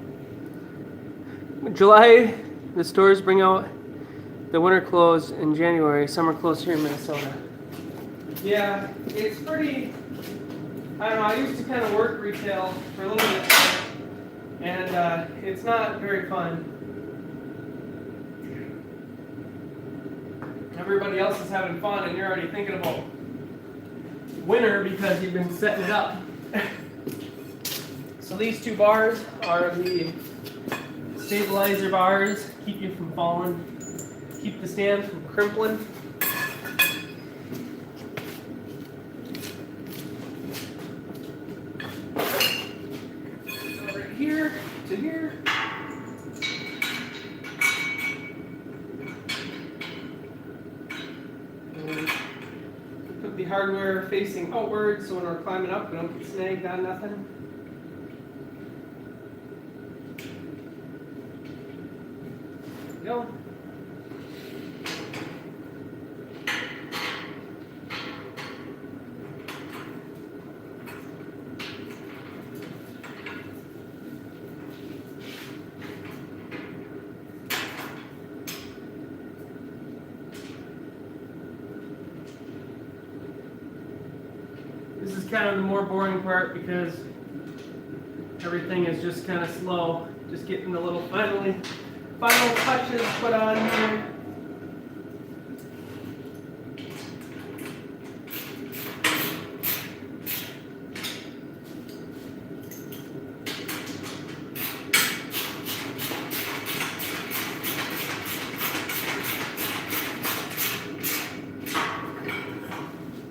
July, the stores bring out the winter clothes in January, summer clothes here in Minnesota. Yeah, it's pretty, I don't know, I used to kind of work retail for a little bit, and it's not very fun. Everybody else is having fun, and you're already thinking about winter because you've been setting it up. So these two bars are the stabilizer bars, keep you from falling. keep the stand from crimpling. Over here to here. And put the hardware facing outward so when we're climbing up we don't get snagged on nothing. There we go. This is kind of the more boring part because everything is just kind of slow. Just getting the little final touches put on here.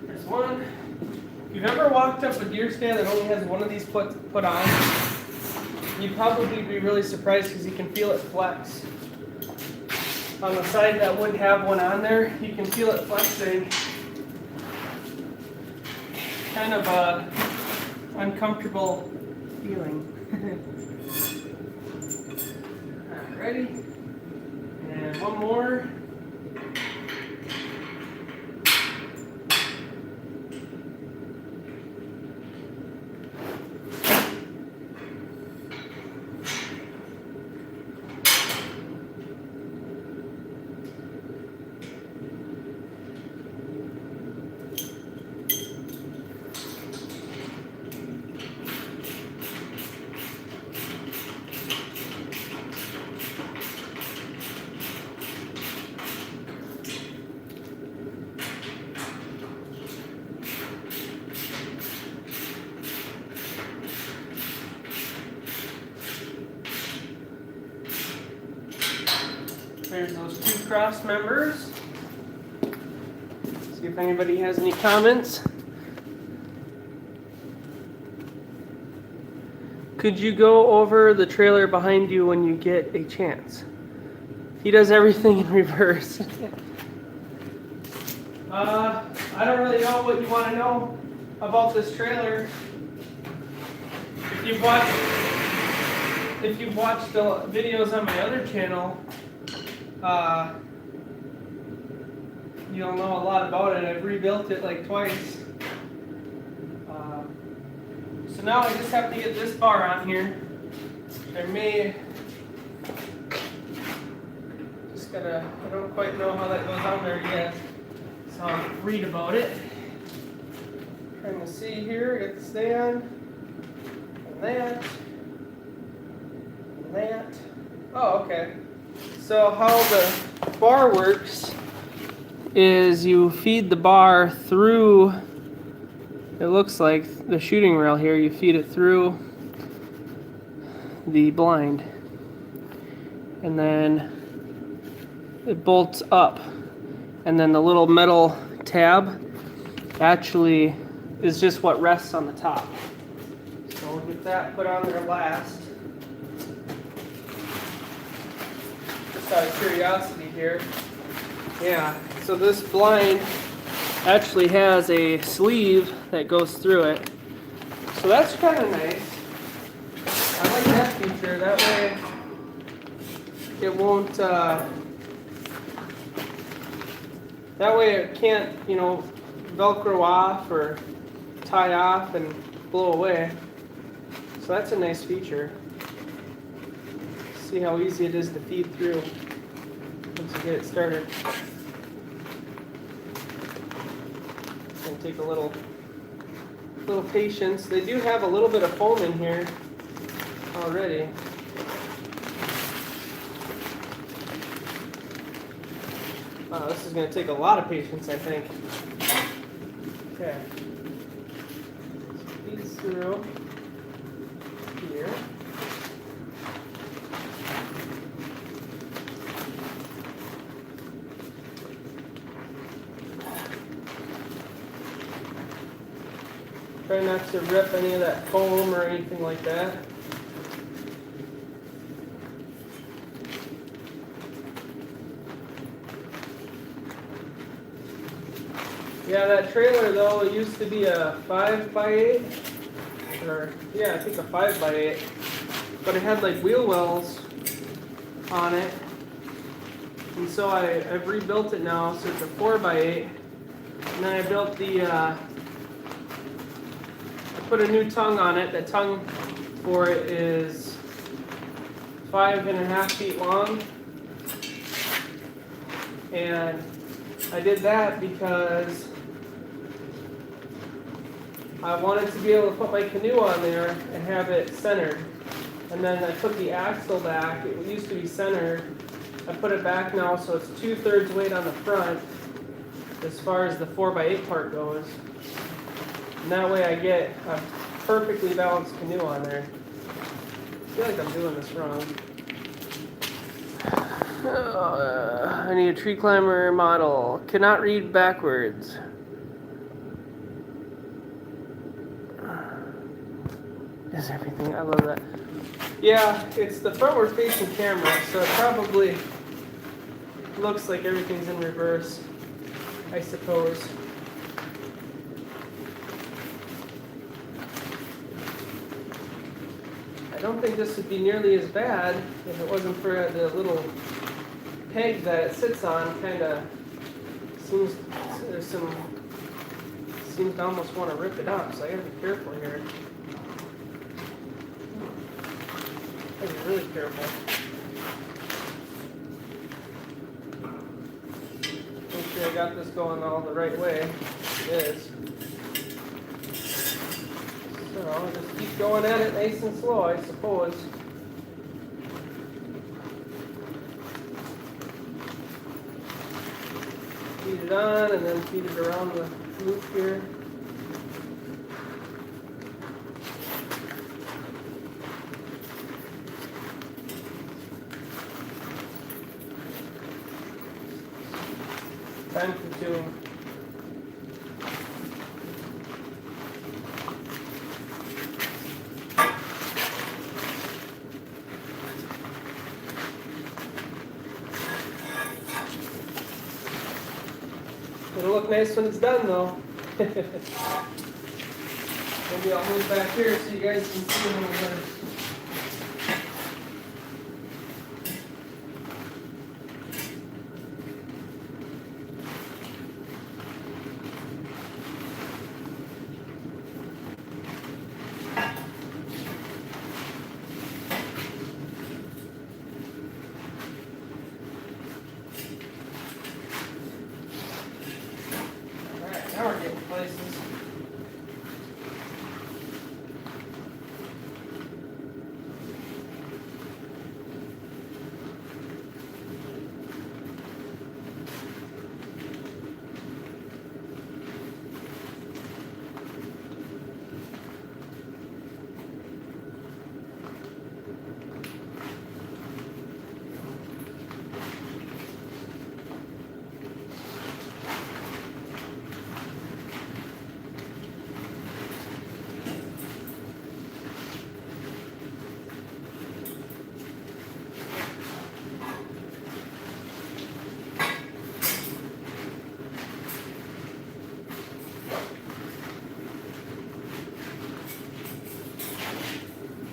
There's one. If you've ever walked up a deer stand that only has one of these put on, you'd probably be really surprised because you can feel it flex. On the side that would have one on there, you can feel it flexing. Kind of a uncomfortable feeling. Alright, ready? And one more. There's those two cross members. See if anybody has any comments. Could you go over the trailer behind you when you get a chance? He does everything in reverse. I don't really know what you want to know about this trailer. If you've watched the videos on my other channel, you'll know a lot about it. I've rebuilt it like twice. So now I just have to get this bar on here. I don't quite know how that goes on there yet. So I'll read about it. Trying to see here, get the stand, and that, and that. Oh, okay. So how the bar works is you feed the bar through, it looks like the shooting rail here, you feed it through the blind. And then it bolts up. And then the little metal tab actually is just what rests on the top. So we'll get that put on there last. Just out of curiosity here. Yeah, so this blind actually has a sleeve that goes through it. So that's kind of nice. I like that feature. That way it won't, that way it can't, Velcro off or tie off and blow away. So that's a nice feature. See how easy it is to feed through once you get it started. It's going to take a little patience. They do have a little bit of foam in here already. This is going to take a lot of patience, I think. Okay. Feeds through here. Try not to rip any of that foam or anything like that. Yeah, that trailer though, it used to be a 5x8, or yeah, I think a 5x8, but it had like wheel wells on it, and so I've rebuilt it now, so it's a 4x8, and then I built I put a new tongue on it. The tongue for it is 5.5 feet long, and I did that because I wanted to be able to put my canoe on there and have it centered. And then I put the axle back. It used to be centered. I put it back now so it's 2/3 weight on the front as far as the 4x8 part goes. And that way I get a perfectly balanced canoe on there. I feel like I'm doing this wrong. I need a tree climber model. Cannot read backwards. Is everything? I love that. Yeah, it's the frontward facing camera, so it probably looks like everything's in reverse, I suppose. I don't think this would be nearly as bad if it wasn't for the little peg that it sits on. Kind of seems to almost want to rip it up, so I gotta be careful here. I gotta be really careful. Make sure I got this going all the right way. It is. So I'll just keep going at it nice and slow, I suppose. Feed it on and then feed it around the loop here. Time consuming. It'll look nice when it's done though. Maybe I'll move back here so you guys can see them a little better. Now we're getting places.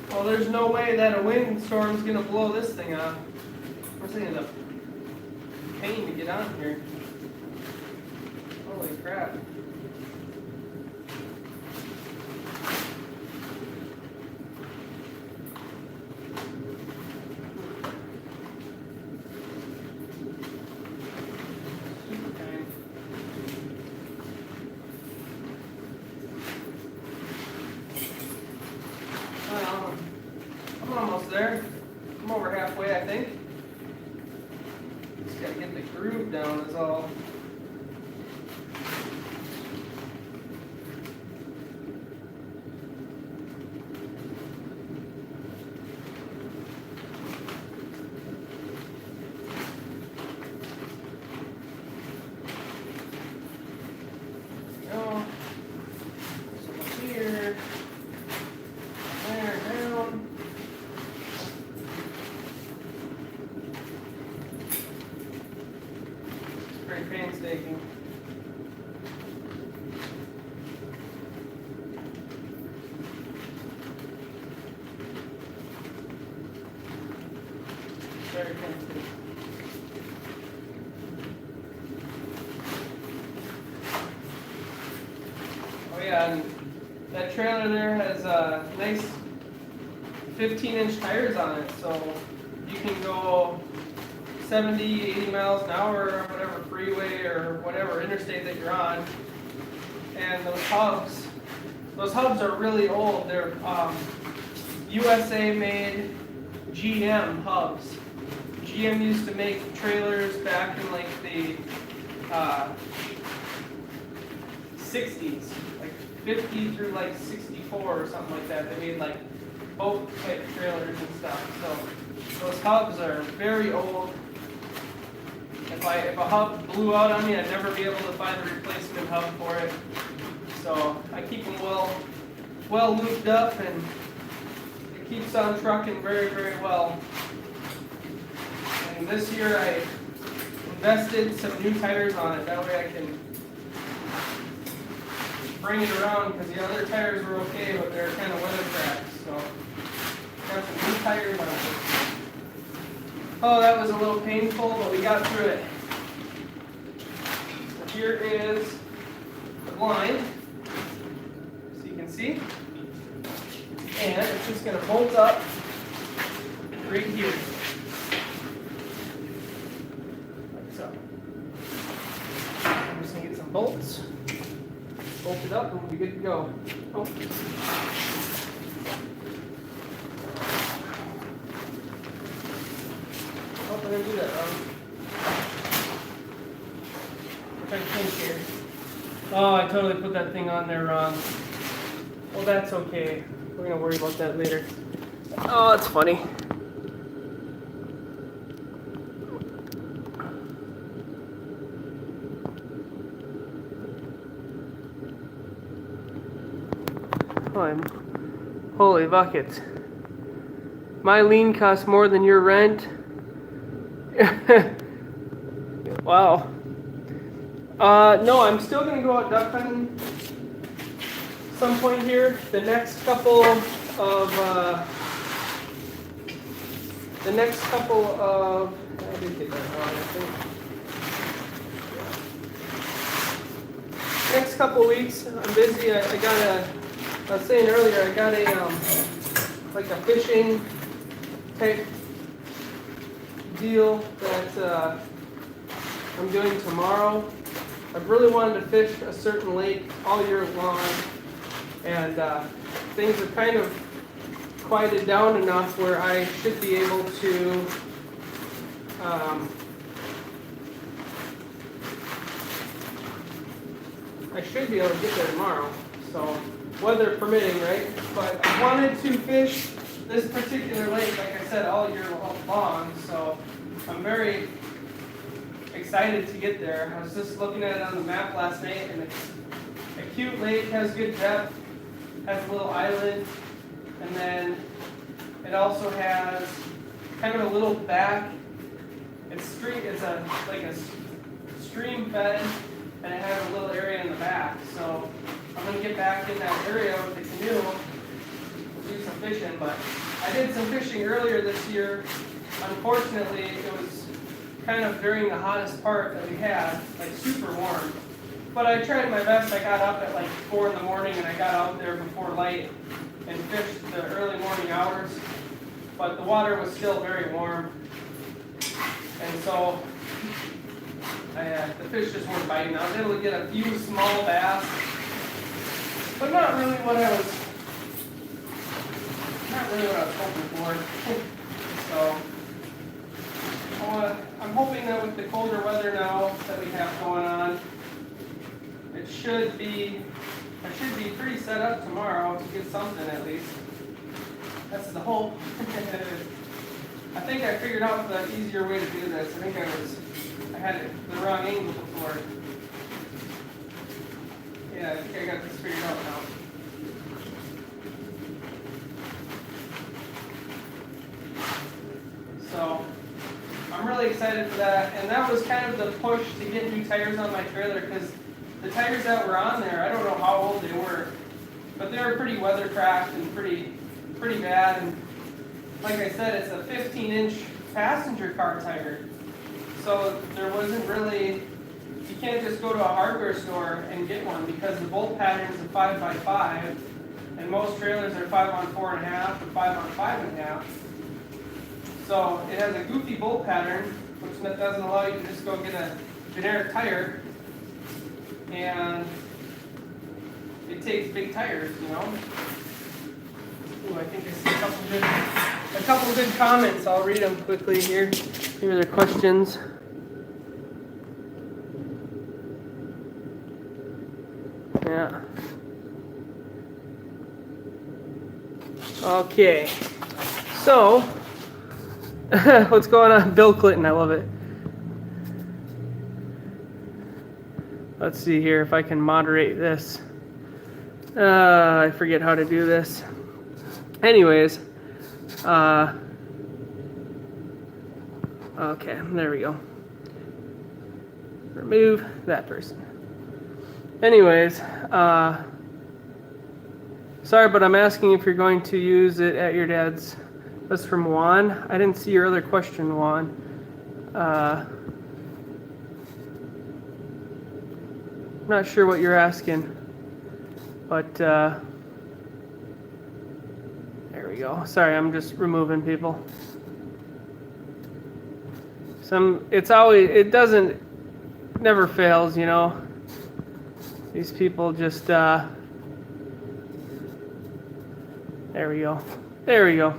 Well, there's no way that a windstorm's gonna blow this thing off. We're saying the pain to get on here. Holy crap. I'm almost there. I'm over halfway, I think. Just gotta get the groove down is all. Go. So here. very painstaking. Very painstaking. Oh yeah, and that trailer there has nice 15-inch tires on it, so you can go 70, 80 miles an hour or whatever freeway or whatever interstate that you're on. And those hubs are really old. They're USA made GM hubs. GM used to make trailers back in like the 60s, like 50 through like 64 or something like that. They made like boat type trailers and stuff. So those hubs are very old. If a hub blew out on me, I'd never be able to find a replacement hub for it. So I keep them well looped up, and it keeps on trucking very, very well. And this year I invested some new tires on it. That way I can bring it around, because the other tires were okay, but they're kind of weather cracked. So got some new tires on it. Oh, that was a little painful, but we got through it. So here is the blind, so you can see. And it's just going to bolt up right here. Like so. I'm just going to get some bolts, bolt it up, and we'll be good to go. Oh. I'm going to do that if I can here. Oh, I totally put that thing on there wrong. Well, that's okay. We're going to worry about that later. Oh, it's funny. Oh, holy buckets. My lien costs more than your rent. Wow. No, I'm still going to go out duck hunting some point here. The next couple of I did get that wrong, I think. Next couple weeks, I'm busy. I was saying earlier, I got a like a fishing type deal that I'm doing tomorrow. I've really wanted to fish a certain lake all year long, and things are kind of quieted down enough where I should be able to get there tomorrow. So weather permitting, right? But I wanted to fish this particular lake, like I said, all year long. So I'm very excited to get there. I was just looking at it on the map last night, and it's a cute lake, has good depth, has a little island, and then it also has kind of a little back. It's like a stream fed, and it has a little area in the back. So I'm gonna get back in that area with the canoe, do some fishing. But I did some fishing earlier this year. Unfortunately, it was kind of during the hottest part that we had, like super warm. But I tried my best. I got up at like 4 in the morning, and I got out there before light and fished the early morning hours. But the water was still very warm, and so the fish just weren't biting. I was able to get a few small bass, but not really what I was hoping for. So I'm hoping that with the colder weather now that we have going on, I should be pretty set up tomorrow to get something at least. That's the hope. I think I figured out the easier way to do this. I think I had it the wrong angle before. Yeah, I think I got this figured out now. So I'm really excited excited for that. And that was kind of the push to get new tires on my trailer, because the tires that were on there, I don't know how old they were, but they were pretty weather cracked and pretty bad. And like I said, it's a 15-inch passenger car tire. So there wasn't really, you can't just go to a hardware store and get one, because the bolt pattern's a 5x5, and most trailers are 5x4.5 or 5x5.5. So it has a goofy bolt pattern, which doesn't allow you to just go get a generic tire, and it takes big tires, you know. Ooh, I think I see a couple good comments. I'll read them quickly here. Here are their questions. Yeah. Okay. So, what's going on? Bill Clinton, I love it. Let's see here if I can moderate this. I forget how to do this. Anyways, okay, there we go. Remove that person. Anyways, sorry, but I'm asking if you're going to use it at your dad's. That's from Juan. I didn't see your other question, Juan. Not sure what you're asking, but there we go. Sorry, I'm just removing people. Never fails, you know. These people just, there we go. There we go.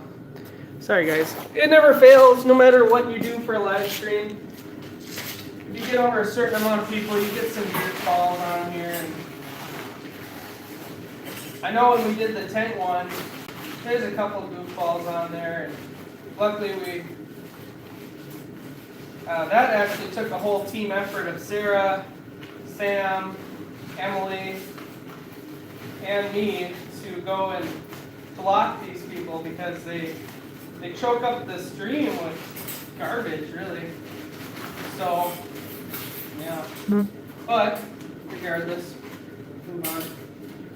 Sorry, guys. It never fails, no matter what you do for a live stream. If you get over a certain amount of people, you get some weird calls on here. And I know when we did the tent one, there's a couple goofballs on there. And luckily, that actually took a whole team effort of Sarah, Sam, Emily, and me to go and block these people, because they choke up the stream with garbage, really. So, yeah. But regardless, move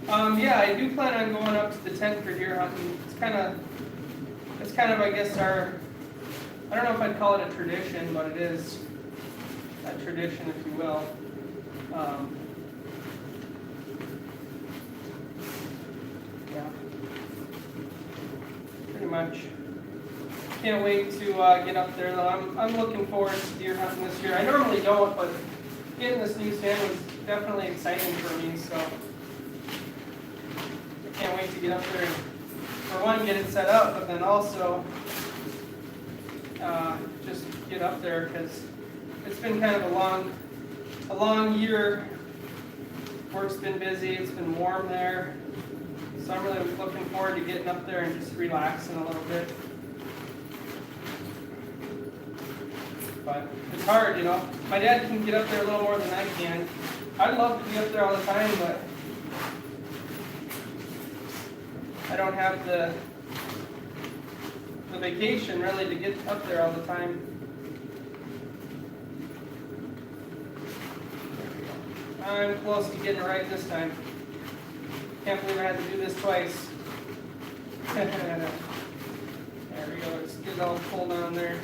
on. Yeah, I do plan on going up to the tent for deer hunting. It's kind of, I guess, I don't know if I'd call it a tradition, but it is a tradition, if you will. Yeah, pretty much. Can't wait to get up there, though. I'm looking forward to deer hunting this year. I normally don't, but getting this new stand was definitely exciting for me, so I can't wait to get up there and, for one, get it set up, but then also just get up there, because it's been kind of a long year. Work's been busy, it's been warm there, so I'm really looking forward to getting up there and just relaxing a little bit. But it's hard, you know. My dad can get up there a little more than I can. I'd love to be up there all the time, but I don't have the vacation really to get up there all the time. I'm close to getting it right this time. Can't believe I had to do this twice. There we go. Let's get it all pulled down there.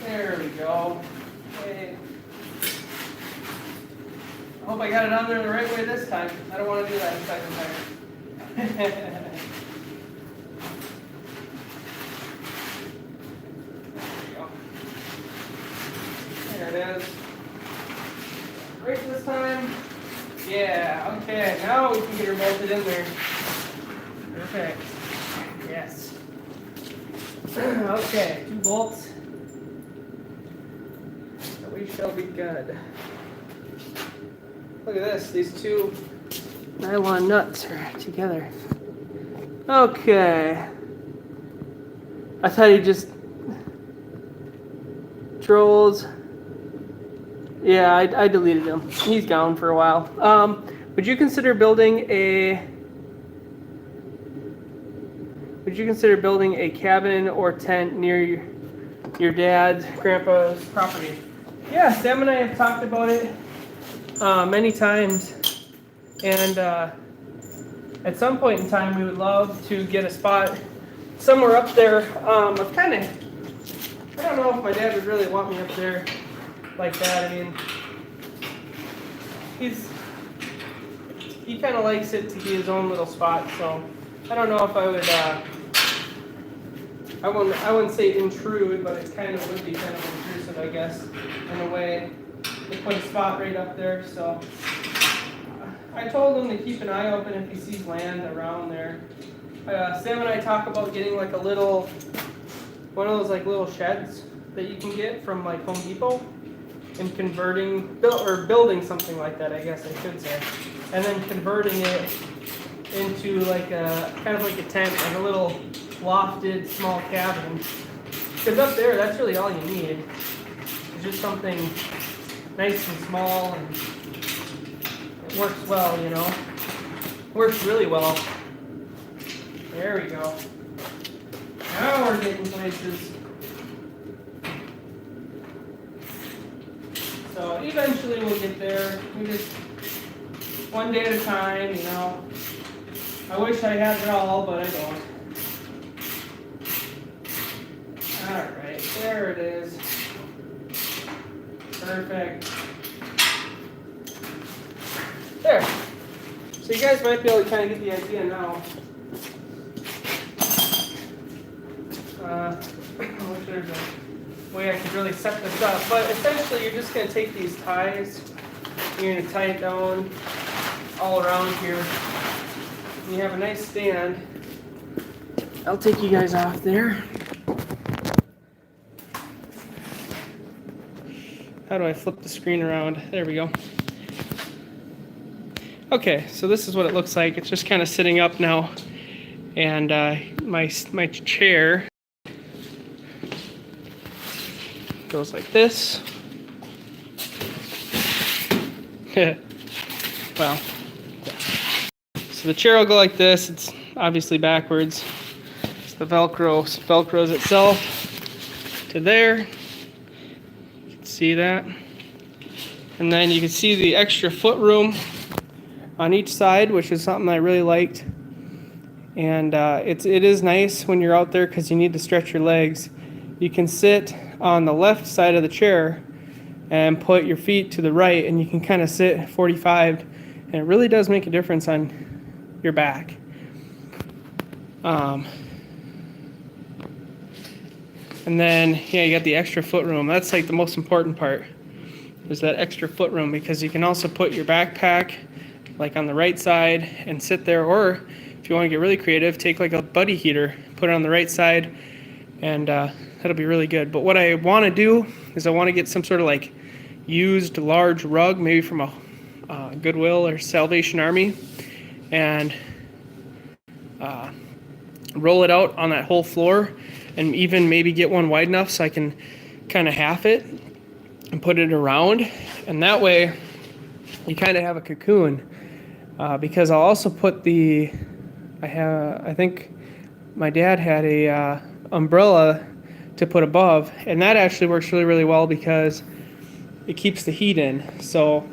There we go. Okay. I hope I got it on there the right way this time. I don't want to do that the second time. There we go. There it is. Right this time. Yeah, okay. Now we can get her bolted in there. Perfect. Yes. Okay, 2 bolts. We shall be good. Look at this, these 2 nylon nuts are together. Okay. I thought he just trolls. Yeah, I deleted him. He's gone for a while. Would you consider building a cabin or tent near your dad's, grandpa's property? Yeah, Sam and I have talked about it many times, and at some point in time we would love to get a spot somewhere up there. I don't know if my dad would really want me up there like that. I mean, he kind of likes it to be his own little spot, so I don't know if I would, I wouldn't say intrude, but it kind of would be kind of intrusive, I guess, in a way. They put a spot right up there, so I told him to keep an eye open if he sees land around there. Sam and I talk about getting like one of those like little sheds that you can get from like Home Depot, and building something like that, I guess I should say, and then converting it into like a kind of like a tent, like a little lofted small cabin. Because up there, that's really all you need. It's just something nice and small, and it works well, you know. Works really well. There we go. Now we're getting places. So eventually we'll get there. We just one day at a time, you know. I wish I had it all, but I don't. Alright, there it is. Perfect. There. So you guys might be able to kind of get the idea now. I wish there's a way I could really set this up. But essentially you're just going to take these ties, you're going to tie it down all around here. And you have a nice stand. I'll take you guys off there. How do I flip the screen around? There we go. Okay, so this is what it looks like. It's just kind of sitting up now. And my chair goes like this. Well, so the chair will go like this. It's obviously backwards. So the Velcros itself to there. You can see that. And then you can see the extra foot room on each side, which is something I really liked. And it is nice when you're out there because you need to stretch your legs. You can sit on the left side of the chair and put your feet to the right, and you can kind of sit 45, and it really does make a difference on your back. And then, yeah, you got the extra foot room. That's like the most important part, is that extra foot room, because you can also put your backpack like on the right side and sit there, or if you want to get really creative, take like a buddy heater, put it on the right side, and that'll be really good. But what I want to do is I want to get some sort of like used large rug, maybe from a Goodwill or Salvation Army, and roll it out on that whole floor, and even maybe get one wide enough so I can kind of half it and put it around, and that way you kind of have a cocoon. Because I'll also put I think my dad had a umbrella to put above, and that actually works really, really well because it keeps the heat in. So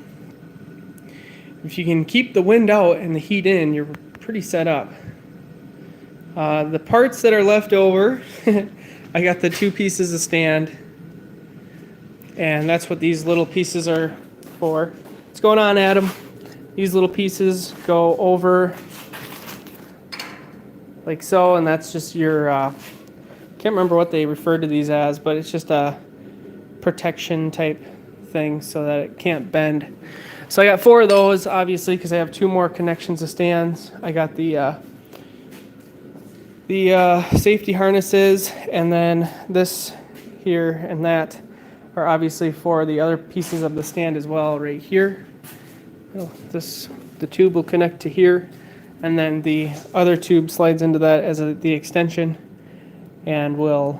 if you can keep the wind out and the heat in, you're pretty set up. The parts that are left over, I got the 2 pieces of stand, and that's what these little pieces are for. What's going on, Adam? These little pieces go over like so, and that's just your, can't remember what they refer to these as, but it's just a protection type thing so that it can't bend. So I got 4 of those, obviously, because I have 2 more connections of stands. I got the safety harnesses, and then this here and that are obviously for the other pieces of the stand as well, right here. The tube will connect to here, and then the other tube slides into that as the extension, and will,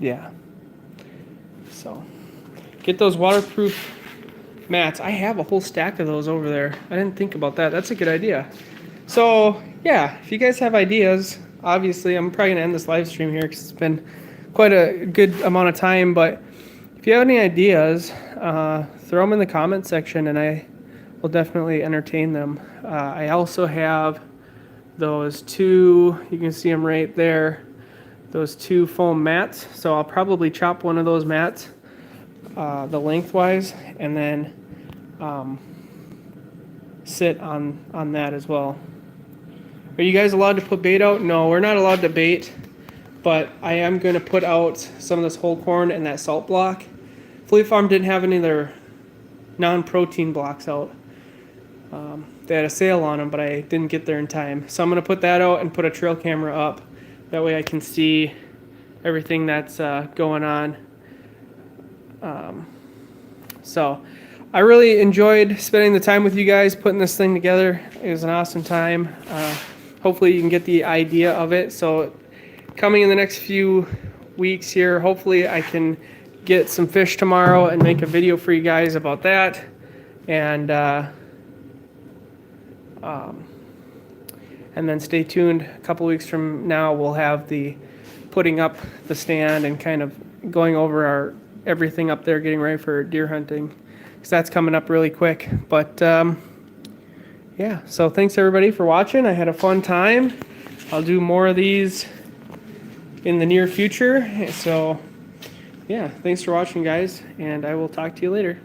yeah. So get those waterproof mats. I have a whole stack of those over there. I didn't think about that. That's a good idea. So yeah, if you guys have ideas, obviously I'm probably gonna end this live stream here because it's been quite a good amount of time, but if you have any ideas, throw them in the comment section and I will definitely entertain them. I also have those two, you can see them right there, those two foam mats. So I'll probably chop one of those mats the lengthwise and then sit on that as well. Are you guys allowed to put bait out? No, we're not allowed to bait, but I am going to put out some of this whole corn and that salt block. Fleet Farm didn't have any of their non-protein blocks out. They had a sale on them, but I didn't get there in time. So I'm going to put that out and put a trail camera up. That way I can see everything that's going on. So I really enjoyed spending the time with you guys, putting this thing together. It was an awesome time. Hopefully you can get the idea of it. So coming in the next few weeks here, hopefully I can get some fish tomorrow and make a video for you guys about that. And then stay tuned. A couple weeks from now, we'll have the putting up the stand and kind of going over our everything up there, getting ready for deer hunting, because that's coming up really quick. But yeah, so thanks everybody for watching. I had a fun time. I'll do more of these in the near future. So yeah, thanks for watching, guys, and I will talk to you later.